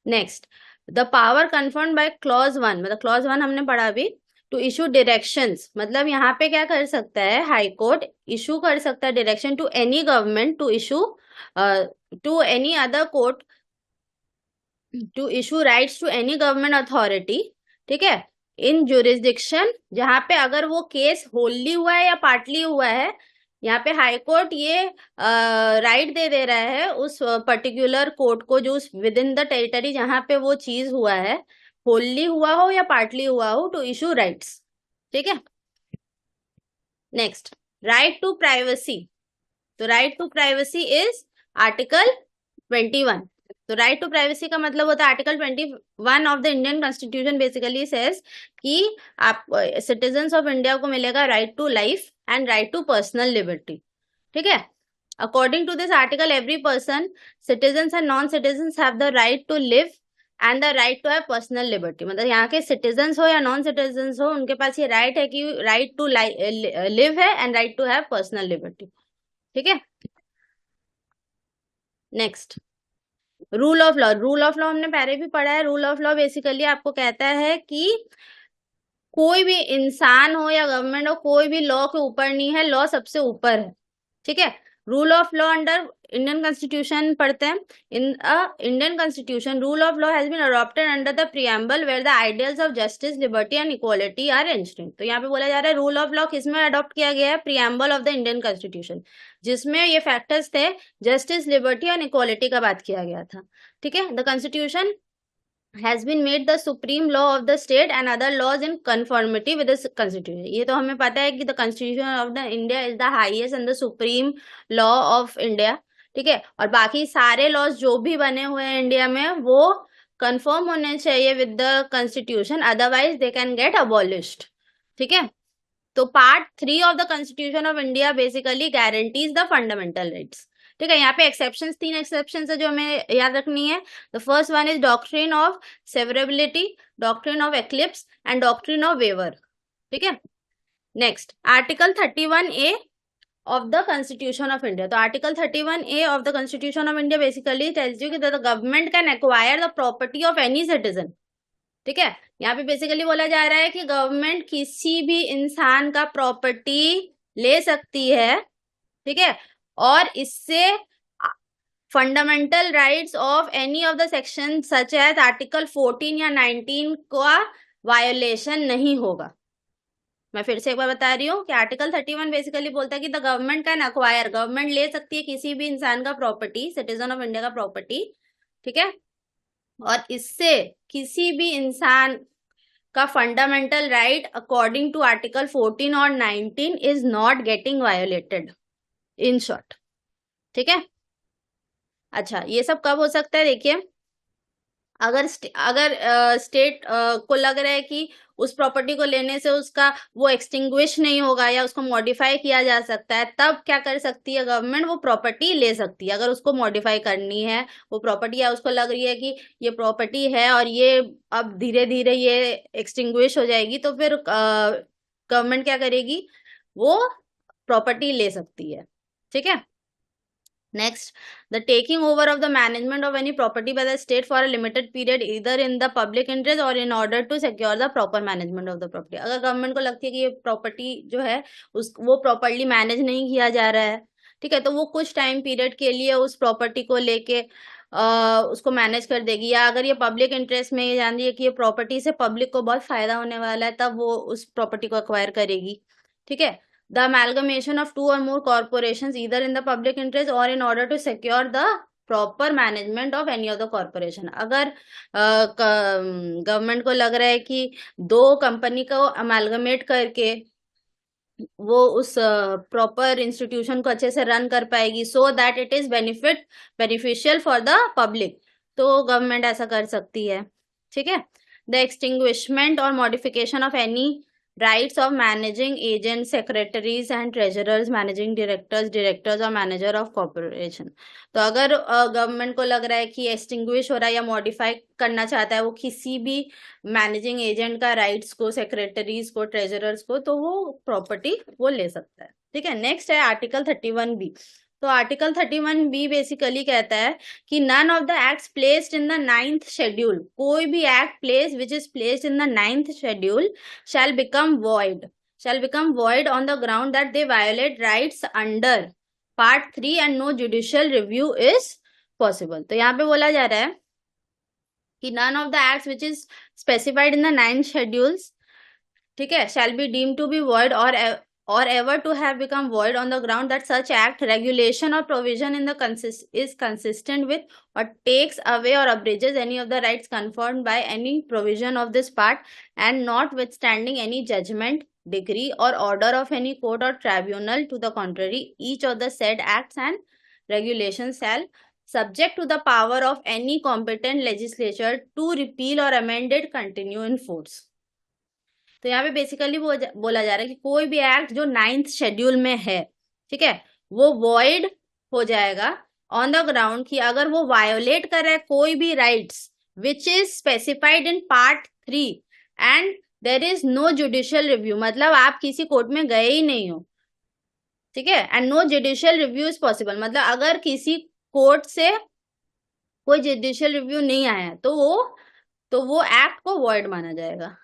next the power confirmed by clause 1, मतलब clause 1 हमने पढ़ा अभी, to issue directions, मतलब यहाँ पे क्या कर सकता है हाई कोर्ट, इशू कर सकता है direction to any government to issue to any other court to issue rights to any government authority. ठीक है, इन जुरिस्डिक्शन, जहाँ पे अगर वो केस होल्ली हुआ है या पार्टली हुआ है, यहाँ पे हाई कोर्ट ये राइट दे रहा है उस पर्टिकुलर कोर्ट को जो विद इन द टेरिटरी जहाँ पे वो चीज हुआ है, होल्ली हुआ हो या पार्टली हुआ हो, टू इशू राइट्स। ठीक है, नेक्स्ट राइट टू प्राइवेसी। तो right to privacy is article 21। तो राइट टू प्राइवेसी का मतलब होता है article 21 of the Indian constitution basically says कि आप सिटीजन्स ऑफ इंडिया को मिलेगा right to life and right to personal liberty. ठीक है, according to this article every person, citizens and non citizens have the right to live and the right to have personal liberty. मतलब यहाँ के citizens हो या non citizens हो, उनके पास ये राइट है कि राइट टू लिव है and right to have personal liberty. ठीक है, next rule of law. Rule of law हमने पहले भी पढ़ा है। रूल ऑफ लॉ बेसिकली आपको कहता है कि कोई भी इंसान हो या गवर्नमेंट हो, कोई भी लॉ के ऊपर नहीं है, लॉ सबसे ऊपर है। ठीक है, rule of law under Indian constitution पढ़ते हैं। In Indian constitution rule of law has been adopted under the preamble where the ideals of justice, liberty and equality are ensured. तो यहाँ पे बोला जा रहा है रूल ऑफ लॉ किसमें अडॉप्ट किया गया है, preamble of the Indian constitution, जिसमें ये फैक्टर्स थे जस्टिस, लिबर्टी और इक्वालिटी का बात किया गया था। ठीक है, the constitution has been made the supreme law of the state and other laws in conformity with the constitution। ये तो हमें पता है कि the constitution of the India is the highest and the supreme law of India। ठीक है, और बाकी सारे लॉज जो भी बने हुए हैं इंडिया में वो कंफर्म होने चाहिए with the constitution, otherwise they can get abolished. ठीक है, तो part 3 of the constitution of India basically guarantees the fundamental rights. ठीक है, यहाँ पे एक्सेप्शंस, 3 एक्सेप्शंस है जो हमें याद रखनी है। The first one is doctrine of severability, doctrine of eclipse and doctrine of waiver. ठीक है, next article 31A of the constitution of India. तो article 31A of the constitution of India basically tells you कि the government can acquire the property of any citizen. ठीक है, यहाँ पे basically बोला जा रहा है कि गवर्नमेंट किसी भी इंसान का प्रॉपर्टी ले सकती है। ठीक है, और इससे fundamental rights of any of the section such as article 14 या 19 का वायोलेशन नहीं होगा। मैं फिर से एक बार बता रही हूँ कि आर्टिकल 31 बेसिकली बोलता है कि the government can acquire, government ले सकती है किसी भी इंसान का प्रॉपर्टी, सिटीजन ऑफ इंडिया का प्रॉपर्टी। ठीक है, और इससे किसी भी इंसान का fundamental right according to article 14 और 19 is not getting violated, in short. ठीक है, अच्छा, ये सब कब हो सकता है? देखिए, अगर स्टेट को लग रहा है कि उस प्रॉपर्टी को लेने से उसका वो एक्सटिंग्विश नहीं होगा या उसको मॉडिफाई किया जा सकता है, तब क्या कर सकती है गवर्नमेंट? वो प्रॉपर्टी ले सकती है अगर उसको मॉडिफाई करनी है वो प्रॉपर्टी, या उसको लग रही है कि ये प्रॉपर्टी है और ये अब धीरे धीरे ये एक्सटिंग्विश हो जाएगी, तो फिर गवर्नमेंट क्या करेगी? वो प्रॉपर्टी ले सकती है। ठीक है। Next, the taking over of the management of any property by the state for a limited period, either in the public interest or in order to secure the proper management of the property. अगर government को लगती है कि ये property जो है वो properly manage नहीं किया जा रहा है, ठीक है, तो वो कुछ टाइम पीरियड के लिए उस प्रॉपर्टी को लेके उसको मैनेज कर देगी, या अगर ये पब्लिक इंटरेस्ट में ये जान रही है कि ये प्रॉपर्टी से पब्लिक को बहुत फायदा होने वाला है, तब वो उस प्रॉपर्टी को अक्वायर करेगी। ठीक है। The amalgamation of two or more corporations either in the public interest or in order to secure the proper management of any of the corporation. अगर गवर्नमेंट को लग रहा है कि दो कंपनी को अमेलगमेट करके वो उस प्रॉपर इंस्टीट्यूशन को अच्छे से रन कर पाएगी, so that it is beneficial for the public, तो गवर्नमेंट ऐसा कर सकती है। ठीक है। द एक्सटिंग्विशमेंट और modification of any rights of managing agent, secretaries and treasurers, managing directors और मैनेजर ऑफ कॉर्पोरेशन। तो अगर गवर्नमेंट को लग रहा है कि एक्सटिंग्विश हो रहा है या मॉडिफाई करना चाहता है वो किसी भी मैनेजिंग एजेंट का राइट्स को, सेक्रेटरीज को, ट्रेजरर्स को, तो वो प्रॉपर्टी वो ले सकता है। ठीक है। नेक्स्ट है आर्टिकल 31B। तो आर्टिकल 31B बेसिकली कहता है कि none of the acts placed in the 9th schedule, कोई भी act place which is placed in the 9th schedule shall become void on the ground that they violate rights under part 3 and no judicial review is possible। तो यहाँ पे बोला जा रहा है कि none of the acts which is specified in the 9 schedules, ठीक है, shall be deemed to be void or ever to have become void on the ground that such act, regulation or provision in the is consistent with or takes away or abridges any of the rights conferred by any provision of this part, and notwithstanding any judgment, decree or order of any court or tribunal to the contrary, each of the said acts and regulations shall, subject to the power of any competent legislature to repeal or amend it, continue in force। तो यहाँ पे basically बोला जा रहा है कि कोई भी एक्ट जो 9th शेड्यूल में है, ठीक है, वो वॉइड हो जाएगा ऑन द ग्राउंड कि अगर वो वायोलेट कर रहा है कोई भी rights which is specified in part 3 and there is no judicial review, मतलब आप किसी कोर्ट में गए ही नहीं हो, ठीक है, and no judicial review is possible, मतलब अगर किसी कोर्ट से कोई जुडिशियल रिव्यू नहीं आया तो वो एक्ट को वॉइड माना जाएगा।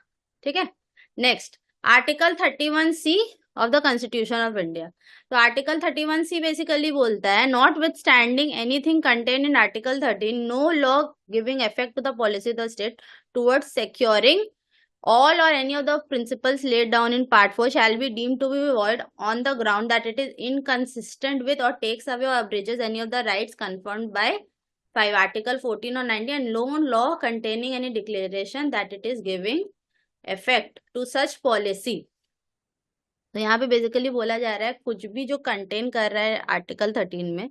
ठीक है। Next, article 31C of the constitution of India. तो आर्टिकल 31C बेसिकली बोलता है notwithstanding anything contain in article 13, no law giving effect to the policy of the state towards securing all or any of the principles laid down in part 4 shall be deemed to be void on the ground that it is inconsistent with or takes away or abridges any of the rights conferred by 5 article 14 or 19 and no law containing any declaration that it is giving effect to such policy। तो यहाँ पे basically बोला जा रहा है कुछ भी जो कंटेन कर रहा है आर्टिकल 13 में,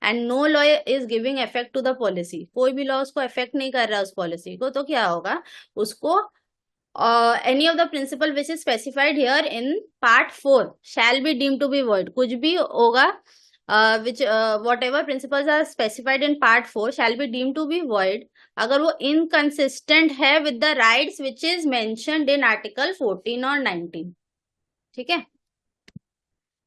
and no law is giving effect to the policy, कोई भी लॉ उसको इफेक्ट नहीं कर रहा है उस पॉलिसी को, तो क्या होगा? उसको any of the principle which is specified here in part 4 shall be deemed to be void, कुछ भी होगा which whatever principles are specified in part 4 shall be deemed to be void अगर वो inconsistent है with the rights which is mentioned in article 14 और 19। ठीक है।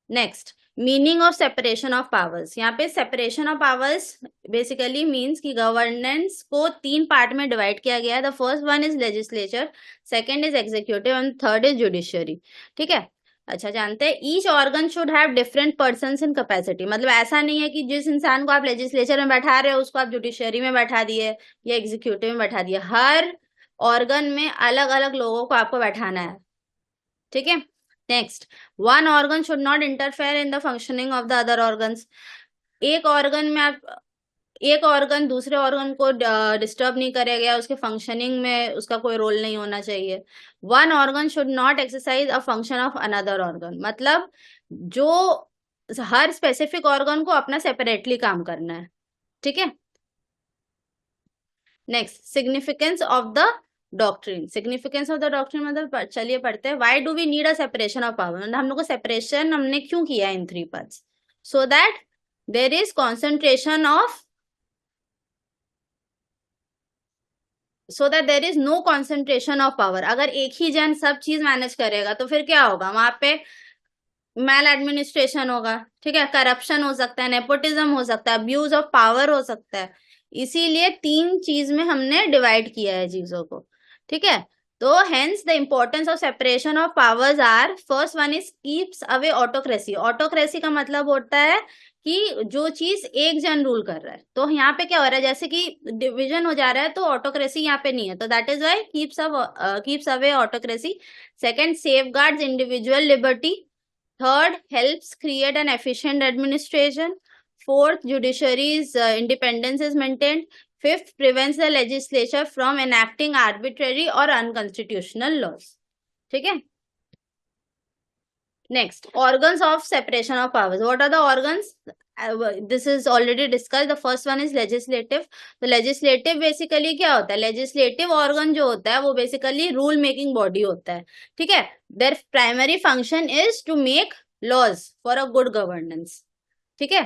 Next, meaning of separation of powers. यहाँ पे separation of powers basically means कि governance को 3 पार्ट में डिवाइड किया गया है। The first one is legislature, second is executive and third is judiciary. ठीक है। अच्छा, जानते हैं each organ should have different persons in capacity, मतलब ऐसा नहीं है कि जिस इंसान को आप लेजिस्लेचर में बैठा रहे हो उसको आप जुडिशियरी में बैठा दिए या एग्जीक्यूटिव में बैठा दिए, हर ऑर्गन में अलग अलग लोगों को आपको बैठाना है। ठीक है। Next, one organ should not interfere in the functioning of the other organs, एक ऑर्गन दूसरे ऑर्गन को डिस्टर्ब नहीं करेगा, उसके फंक्शनिंग में उसका कोई रोल नहीं होना चाहिए। One organ should not exercise a function of another organ, मतलब जो हर स्पेसिफिक ऑर्गन को अपना सेपरेटली काम करना है। ठीक है। Next, significance of the doctrine. Significance of the doctrine मतलब चलिए पढ़ते हैं। Why do we need a separation of power, मतलब हम लोग को सेपरेशन हमने क्यों किया in 3 parts? So that there is concentration of, so that there is no concentration of power. अगर एक ही जन सब चीज मैनेज करेगा तो फिर क्या होगा, वहां पे मैल एडमिनिस्ट्रेशन होगा, ठीक है, करप्शन हो सकता है, नेपोटिज्म हो सकता है, अब्यूज ऑफ पावर हो सकता है। इसीलिए 3 चीज में हमने डिवाइड किया है चीजों को, ठीक है। तो hence the importance of separation of powers are, first one is keeps away autocracy. Autocracy का मतलब होता है कि जो चीज एक जन रूल कर रहा है, तो यहाँ पे क्या हो रहा है, जैसे कि डिवीजन हो जा रहा है, तो ऑटोक्रेसी यहाँ पे नहीं है, तो that is why keeps away autocracy. Second, safeguards individual liberty. Third, helps create an efficient administration. Fourth, judiciary's independence is maintained. Fifth, prevents the legislature from enacting arbitrary or unconstitutional laws. ठीक है। Next, organs of separation of powers. What are the organs? This is already discussed. The first one is legislative. तो legislative basically क्या होता है? Legislative organ जो होता है वो basically rule making body होता है, ठीक है। Their primary function is to make laws for a good governance, ठीक है।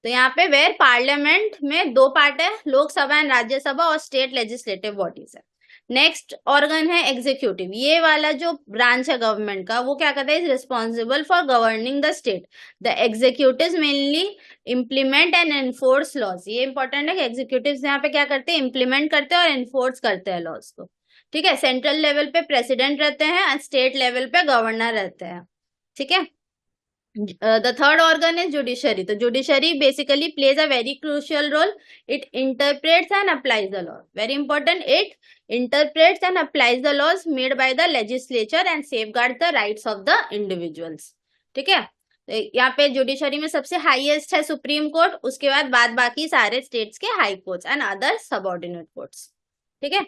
तो यहाँ पे वेयर पार्लियामेंट में 2 पार्ट है, लोकसभा एंड राज्यसभा, और स्टेट लेजिस्लेटिव बॉडीज है। नेक्स्ट ऑर्गन है एग्जीक्यूटिव। ये वाला जो ब्रांच है गवर्नमेंट का, वो क्या करता है, is responsible for governing the state. The executive mainly implement and enforce laws. ये इंपॉर्टेंट है कि एग्जीक्यूटिव यहाँ पे क्या करते हैं, इम्प्लीमेंट करते हैं और एनफोर्स करते हैं लॉज को, ठीक है। सेंट्रल लेवल पे प्रेसिडेंट रहते हैं एंड स्टेट लेवल पे गवर्नर रहते हैं, ठीक है। The third organ is judiciary. The judiciary basically plays a very crucial role. It interprets and applies the law. Very important. It interprets and applies the laws made by the legislature and safeguards the rights of the individuals. ठीक है। यहाँ पे judiciary में सबसे highest है supreme court, उसके बाद बाकी सारे स्टेट्स के high courts and other subordinate courts, ठीक है।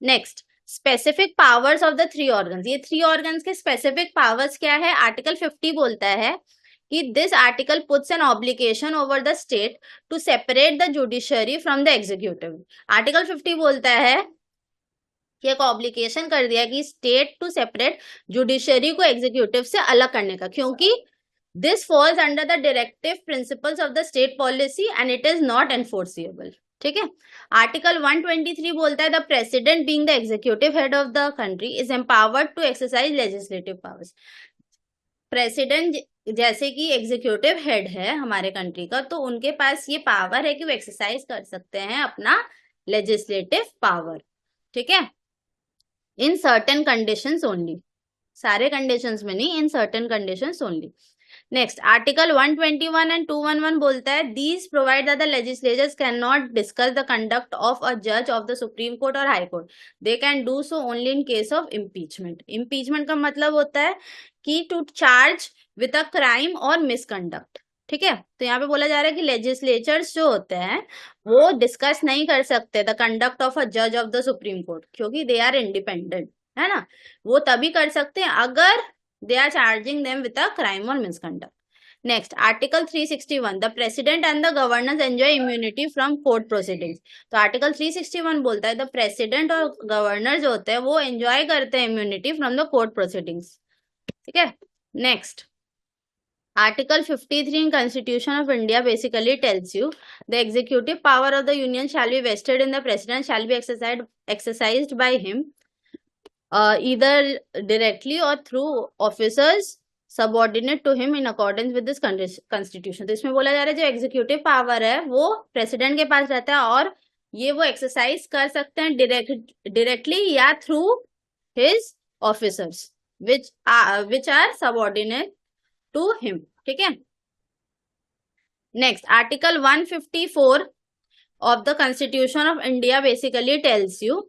Next, specific powers of the 3 organs. ये 3 ऑर्गन्स के स्पेसिफिक पावर्स क्या है? आर्टिकल 50 बोलता है कि this article puts an obligation over the state to separate the judiciary from the executive. Article 50 बोलता है कि एक ऑब्लिगेशन कर दिया कि स्टेट टू सेपरेट जुडिशरी को एग्जीक्यूटिव से अलग करने का, क्योंकि this falls under the directive principles of the state policy and it is not enforceable, ठीक है। आर्टिकल 123 बोलता है the president being the executive head of the country is empowered to exercise legislative powers. President जैसे कि executive head है हमारे country का, तो उनके पास ये पावर है कि वो एक्सरसाइज कर सकते हैं अपना लेजिस्लेटिव पावर, ठीक है, इन सर्टेन कंडीशंस ओनली। सारे कंडीशंस में नहीं, in certain conditions only. Next, article 121 and 211 बोलता है these provide that the legislatures can not discuss the conduct of a जज ऑफ द सुप्रीम कोर्ट और high court. They can do so only in case of impeachment. Impeachment का मतलब होता है कि to charge with a crime और misconduct, ठीक है। तो यहाँ पे बोला जा रहा है कि लेजिस्लेचर्स जो होते हैं वो डिस्कस नहीं कर सकते द कंडक्ट ऑफ अ जज ऑफ द सुप्रीम कोर्ट, क्योंकि दे आर इंडिपेंडेंट, है ना। वो तभी कर सकते हैं अगर they are charging them with a crime or misconduct. Next, Article 361, the president and the governors enjoy immunity from court proceedings. तो Article 361 बोलता है the president और governor जो होते हैं वो enjoy करते हैं immunity from the court proceedings, ठीक है। Next, Article 53 in Constitution of India basically tells you the executive power of the union shall be vested in the president, shall be exercised by him either directly or through officers subordinate to him in accordance with this constitution. तो इसमें बोला जा रहा है जो executive power है वो president के पास रहता है और ये वो एक्सरसाइज कर सकते हैं डायरेक्टली या through his officers which are subordinate to him, ठीक है। Next, article 154 of the constitution of India basically tells you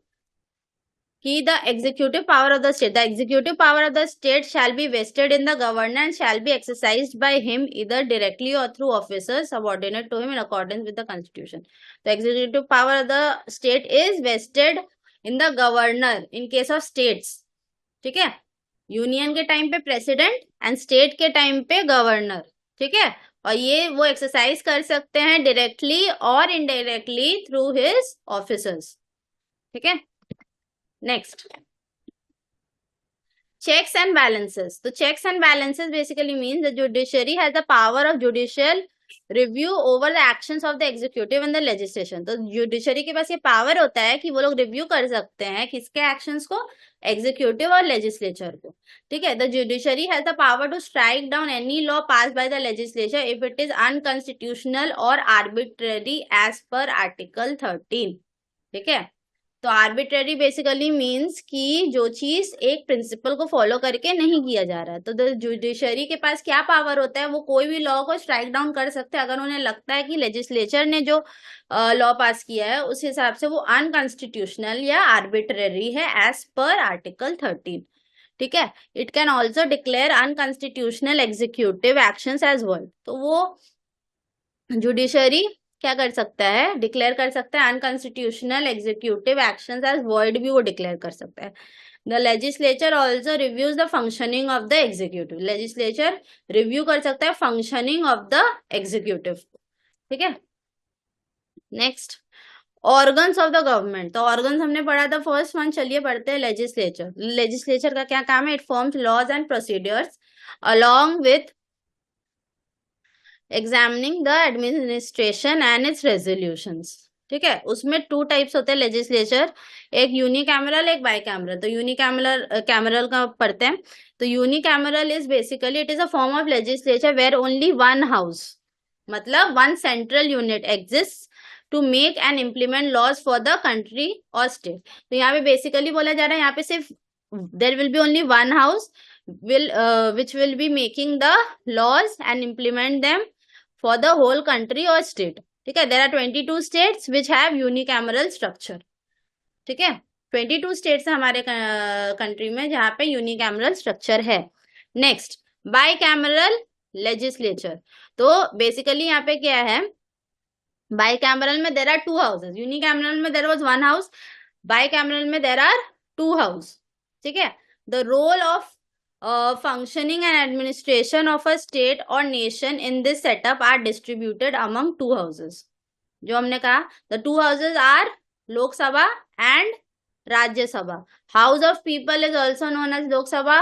कि the executive power of the state shall be vested in the governor and shall be exercised by him either directly or through officers subordinate to him in accordance with the constitution. The executive power of the state is vested in the governor in case of states, ठीक है। Union के time पे president and state के time पे governor, ठीक है। और ये वो एक्सरसाइज कर सकते हैं डायरेक्टली और इनडायरेक्टली थ्रू हिज ऑफिसर्स। ठीक है, नेक्स्ट, checks and balances. तो checks and balances basically means the judiciary has the power of judicial review over the actions of the executive and the legislation. तो judiciary के पास ये power होता है कि वो लोग review कर सकते हैं किसके actions को, executive और legislature को। ठीक है, the judiciary has the power to strike down any law passed by the legislature if it is unconstitutional or arbitrary as per article 13। ठीक है, तो आर्बिट्रेरी बेसिकली मींस कि जो चीज एक प्रिंसिपल को फॉलो करके नहीं किया जा रहा है। तो द जुडिशरी के पास क्या पावर होता है, वो कोई भी लॉ को स्ट्राइक डाउन कर सकते हैं अगर उन्हें लगता है कि लेजिस्लेचर ने जो लॉ पास किया है उस हिसाब से वो अनकॉन्स्टिट्यूशनल या आर्बिट्रेरी है एज पर आर्टिकल 13। ठीक है, it can also declare unconstitutional executive actions as well. तो वो जुडिशरी क्या कर सकता है, डिक्लेयर कर सकता है unconstitutional executive actions as void भी वो डिक्लेयर कर सकता है। The legislature also reviews the functioning of the executive. Legislature review कर सकता है फंक्शनिंग ऑफ द एग्जीक्यूटिव। ठीक है, next, organs of the government. तो ऑर्गन्स हमने पढ़ा था फर्स्ट वन, चलिए पढ़ते हैं लेजिस्लेचर। लेजिस्लेचर का क्या काम है, it forms laws and procedures along with examining the administration and its resolutions. ठीक है, उसमें टू टाइप्स होते हैं लेजिस्लेचर, एक यूनिकैमरल एक बाइकैमरल। तो यूनिकैमरल कैमरल का पढ़ते हैं। तो unicameral is basically it is a form of legislature where only one house, मतलब one central unit exist to make and implement laws for the country और स्टेट। तो यहाँ पे बेसिकली बोला जा रहा है यहाँ पे सिर्फ there will be only one house which will be making the laws and implement them for the whole country or state। ठीक है, there are 22 states which have unicameral structure। ठीक है, 22 states है हमारे कंट्री में जहाँ पे यूनिकैमरल स्ट्रक्चर है। Next, bicameral legislature. तो बेसिकली यहाँ पे क्या है, बाइकैमरल में there are two houses, unicameral में there was one house, bicameral में देर आर टू हाउस। ठीक है, the role of functioning and administration of a state or nation in this setup are distributed among two houses। जो हमने कहा the two houses are Lok Sabha and Rajya Sabha। House of People is also known as Lok Sabha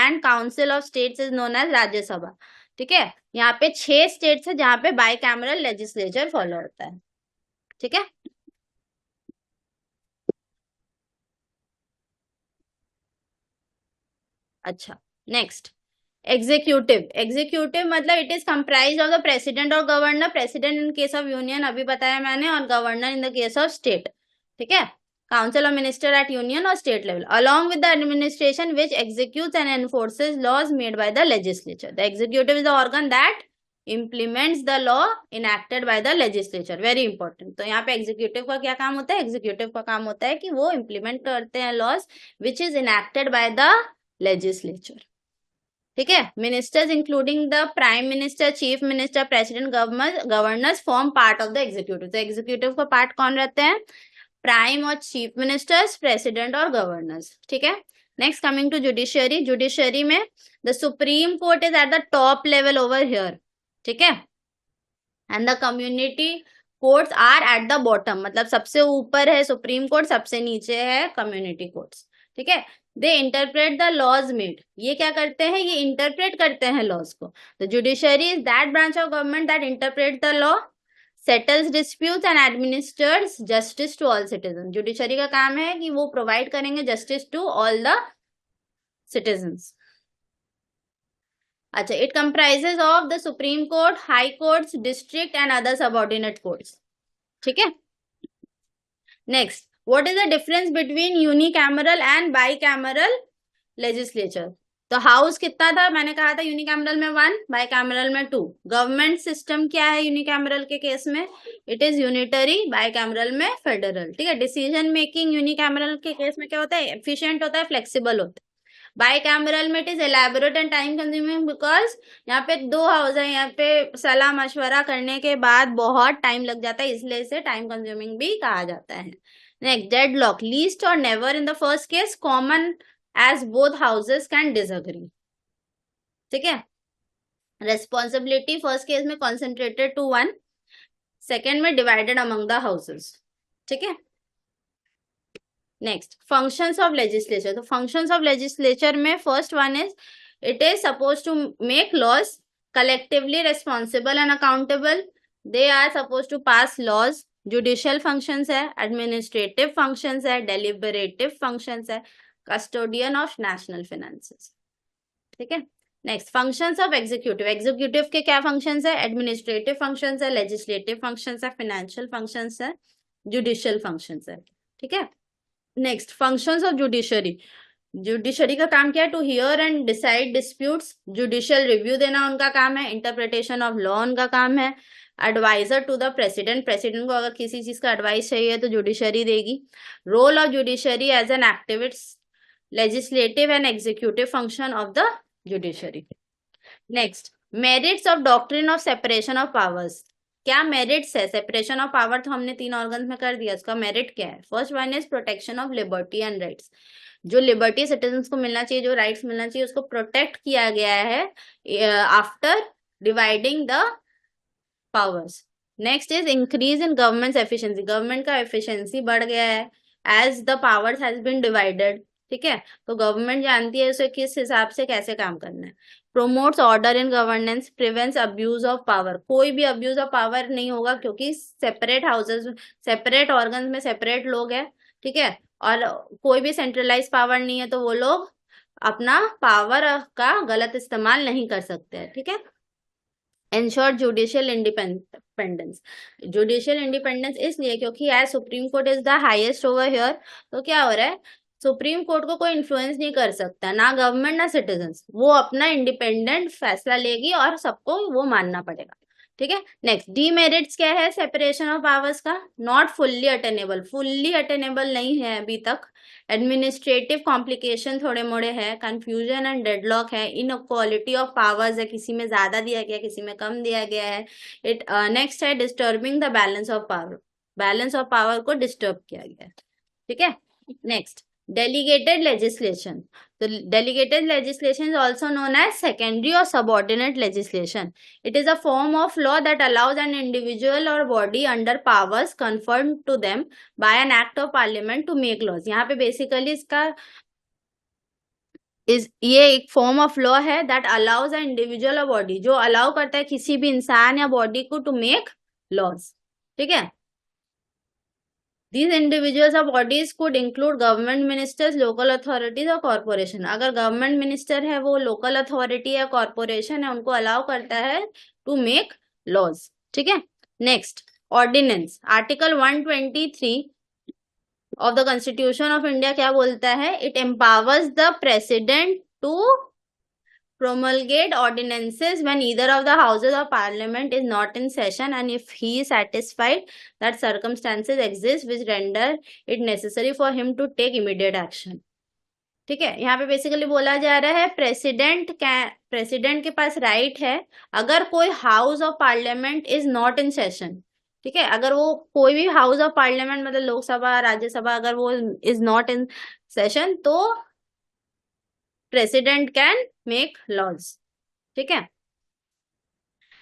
and Council of States is known as Rajya Sabha। ठीक है, यहाँ पे 6 states है जहाँ पे बाइकैमरल लेजिस्लेचर फॉलो होता है। ठीक है, अच्छा, नेक्स्ट, एग्जीक्यूटिव। एग्जीक्यूटिव मतलब it is comprise of the president और governor. President in case of union अभी बताया मैंने, और governor in the case of state. ठीक है, council of minister at union और state level along with the administration which executes and enforces laws made by the legislature. The executive is the organ that implements the law enacted by the legislature। Very important. तो यहाँ पे executive का क्या काम होता है, executive का काम होता है कि वो इम्प्लीमेंट करते हैं laws which is enacted by the legislature. ठीक है, ministers including the prime minister, chief minister, president, governors form part of the executive. तो एग्जीक्यूटिव का पार्ट कौन रहते हैं, प्राइम और चीफ मिनिस्टर्स, प्रेसिडेंट और गवर्नर्स। ठीक है, next coming to judiciary. Judiciary में the supreme court is at the top level over here. ठीक है, and the community courts are at the bottom, मतलब सबसे ऊपर है सुप्रीम कोर्ट, सबसे नीचे है कम्युनिटी कोर्ट्स। ठीक है, दे इंटरप्रेट द लॉज मेड। ये क्या करते हैं, ये इंटरप्रेट करते हैं लॉज को। The judiciary is that branch of government that interpret the law, settles disputes and administers justice to all citizen. Judiciary का काम है कि वो प्रोवाइड करेंगे justice to all the citizens. अच्छा, it comprises of the supreme court, high courts, district and other subordinate courts. ठीक है, next, what is the difference between unicameral and bicameral legislature. तो हाउस कितना था, मैंने कहा था यूनिकैमरल में 1, बाइकैमरल में 2। गवर्नमेंट सिस्टम क्या है यूनिकैमरल के केस में, इट इज यूनिटरी, बाइकैमरल में फेडरल। ठीक है, डिसीजन मेकिंग यूनिकैमरल के केस में क्या होता है, एफिशिएंट होता है, फ्लेक्सिबल होता है। बाइकैमरल में it is elaborate and time consuming because यहाँ पे 2 हाउस है, यहाँ पे सलाह मशवरा करने के बाद बहुत टाइम लग जाता है, इसलिए इसे टाइम कंज्यूमिंग भी कहा जाता है। नेक्स्ट, डेडलॉक, लीस्ट और never in the first case, common as both houses can disagree. ठीक है, रेस्पॉन्सिबिलिटी फर्स्ट केस में कॉन्सेंट्रेटेड टू वन, सेकेंड में डिवाइडेड अमंग द हाउसेस। ठीक है, नेक्स्ट फंक्शंस ऑफ लेजिस्लेचर। तो फंक्शंस ऑफ लेजिस्लेचर में first one is it is suppose to make laws, collectively responsible and accountable, they are suppose to pass laws. Judicial functions है, administrative functions है, deliberative functions है, custodian of national finances. ठीक है, next functions of executive. Executive के क्या functions है? Administrative functions है, legislative functions है, फाइनेंशियल फंक्शंस है, जुडिशियल फंक्शंस है। ठीक है, next functions of judiciary. Judiciary का काम क्या है? To hear and decide disputes. Judicial review देना उनका काम है। इंटरप्रिटेशन ऑफ लॉ उनका काम है। Advisor to the president, president को अगर किसी चीज का एडवाइस चाहिए तो जुडिशरी देगी। Role of judiciary as an activist, legislative and executive function of the judiciary. Next merits of doctrine of separation of powers. क्या मेरिट्स है? सेपरेशन ऑफ पावर तो हमने 3 ऑर्गन्स में कर दिया, उसका मेरिट क्या है? First one is protection of liberty and rights. जो लिबर्टी सिटीजन्स को मिलना चाहिए, जो राइट्स मिलना चाहिए, उसको प्रोटेक्ट किया गया है after dividing the powers. Next is increase in government efficiency. Government का एफिशिएंसी बढ़ गया है as the powers has been divided. ठीक है, तो गवर्नमेंट जानती है उसे किस हिसाब से कैसे काम करना है। Promotes order in governance, prevents abuse of power. कोई भी अब्यूज ऑफ पावर नहीं होगा क्योंकि सेपरेट हाउसेस, सेपरेट ऑर्गन्स में सेपरेट लोग हैं। ठीक है, और कोई भी सेंट्रलाइज पावर नहीं है, तो वो लोग अपना पावर का गलत इस्तेमाल नहीं कर सकते हैं। ठीक है, ensure judicial independence. Judicial independence इसलिए क्योंकि as supreme court is the highest over here, तो क्या हो रहा है? सुप्रीम कोर्ट को कोई इन्फ्लुएंस नहीं कर सकता, ना गवर्नमेंट ना सिटीजन्स। वो अपना इंडिपेंडेंट फैसला लेगी और सबको वो मानना पड़ेगा। ठीक है, नेक्स्ट डीमेरिट्स क्या है सेपरेशन ऑफ पावर्स का? Not fully attainable, fully attainable नहीं है अभी तक। एडमिनिस्ट्रेटिव कॉम्प्लिकेशन थोड़े मोड़े है, कंफ्यूजन एंड डेडलॉक है, इनक्वालिटी ऑफ पावर्स है, किसी में ज्यादा दिया गया, किसी में कम दिया गया है। इट नेक्स्ट है disturbing the balance of power, balance of power को डिस्टर्ब किया गया है। ठीक है, next delegated legislation. So delegated legislation is also known as secondary or subordinate legislation. It is a form of law that allows an individual or body under powers conferred to them by an act of parliament to make laws. यहाँ पे basically इसका ये एक form of law है that allows a individual और body, जो allow करता है किसी भी इंसान या बॉडी को टू मेक लॉज। ठीक है, These individuals or bodies could include government ministers, local authorities और corporation. अगर government minister है वो local authority या corporation है, उनको allow करता है to make laws. ठीक है, next ordinance. Article 123 of the Constitution of India क्या बोलता है? It empowers the president to promulgate ordinances when either of the houses of parliament is not in session and if he is satisfied that circumstances exist which render it necessary for him to take immediate action. ठीक है, यहाँ पे basically बोला जा रहा है president के पास right है अगर कोई house of parliament is not in session. ठीक है, अगर वो कोई भी हाउस ऑफ पार्लियामेंट मतलब लोकसभा राज्यसभा अगर वो इज नॉट इन सेशन तो president can make laws. ठीक है,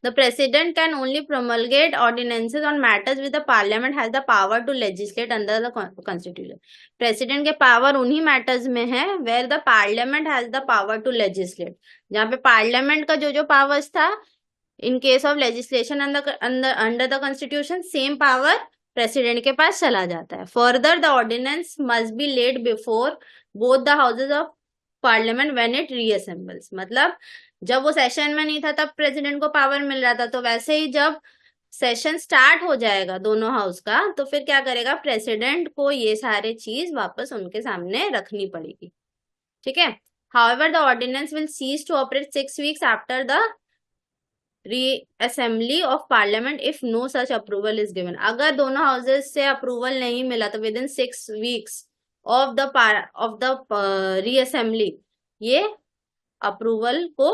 the president can only promulgate ordinances on matters which the parliament has the power to legislate under the constitution. president के power उन्हीं matters में है where the parliament has the power to legislate. जहाँ पे parliament का जो powers था in case of legislation under the constitution, same power president के पास चला जाता है. Further the ordinance must be laid before both the houses of parliament when it reassembles. मतलब जब वो सेशन में नहीं था तब प्रेसिडेंट को पावर मिल रहा था, तो वैसे ही जब सेशन स्टार्ट हो जाएगा दोनों हाउस का तो फिर क्या करेगा, प्रेसिडेंट को ये सारे चीज वापस उनके सामने रखनी पड़ेगी. ठीक है, however the ordinance will cease to operate 6 weeks after the reassembly of parliament if no such approval is given. अगर दोनों हाउसेस से अप्रूवल नहीं मिला तो within 6 weeks of the reassembly ये अप्रूवल को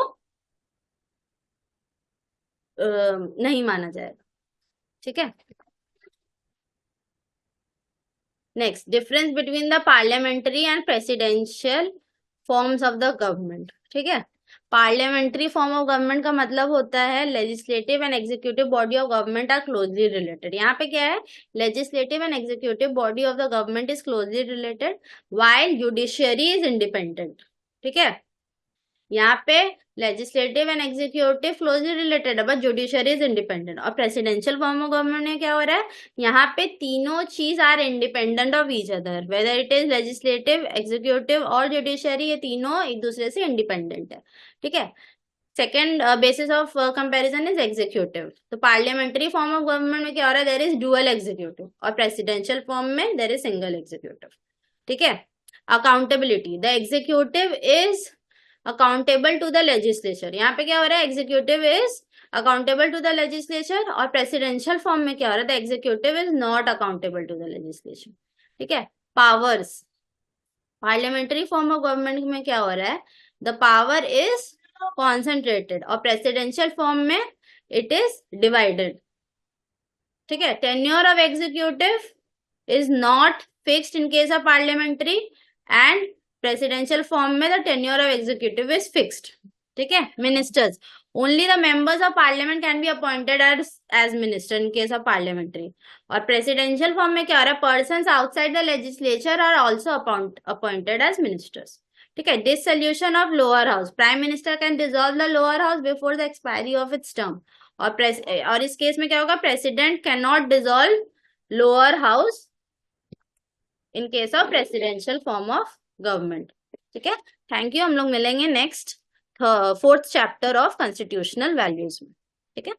नहीं माना जाएगा. ठीक है, next difference between the parliamentary and presidential forms of the government. ठीक है, पार्लियामेंट्री फॉर्म ऑफ गवर्नमेंट का मतलब होता है legislative and executive body of government are closely related. यहाँ पे क्या है, legislative and executive body of the government is closely related while judiciary is independent. ठीक है, यहाँ पे legislative and executive closely related है बट जुडिशरी इज इंडिपेंडेंट। और प्रेसिडेंशियल फॉर्म ऑफ गवर्नमेंट में क्या हो रहा है, यहाँ पे तीनों चीज are independent of each other, whether it is legislative, executive और जुडिशरी, ये तीनों एक दूसरे से इंडिपेंडेंट है। ठीक है, second basis of comparison is executive. तो पार्लियामेंट्री फॉर्म ऑफ गवर्नमेंट में क्या हो रहा है, देयर इज डुअल एग्जीक्यूटिव, और प्रेसिडेंशियल फॉर्म में देयर इज सिंगल एग्जीक्यूटिव। ठीक है, accountability, the executive is accountable to the legislature. यहाँ पे क्या हो रहा है, executive is accountable to the legislature, और प्रेसिडेंशियल फॉर्म में क्या हो रहा है, the executive is not accountable to the legislature. ठीक है, powers, parliamentary form of government में क्या हो रहा है, द पावर इज कॉन्सेंट्रेटेड, और प्रेसिडेंशियल फॉर्म में इट इज डिवाइडेड। ठीक है, tenure of executive is not fixed in case of parliamentary, and presidential form में the tenure of executive is fixed. ठीक है, ministers, only the members of parliament can be appointed as minister in case of parliamentary. और presidential form में क्या हो रहा है, persons outside the legislature are also appointed as ministers. ठीक है, dissolution of lower house, prime minister can dissolve the lower house before the expiry of its term. और इस केस में क्या होगा, president can not dissolve lower house in case of presidential form of government. ठीक है, thank you. हम लोग मिलेंगे next 4th chapter of constitutional values में। ठीक है।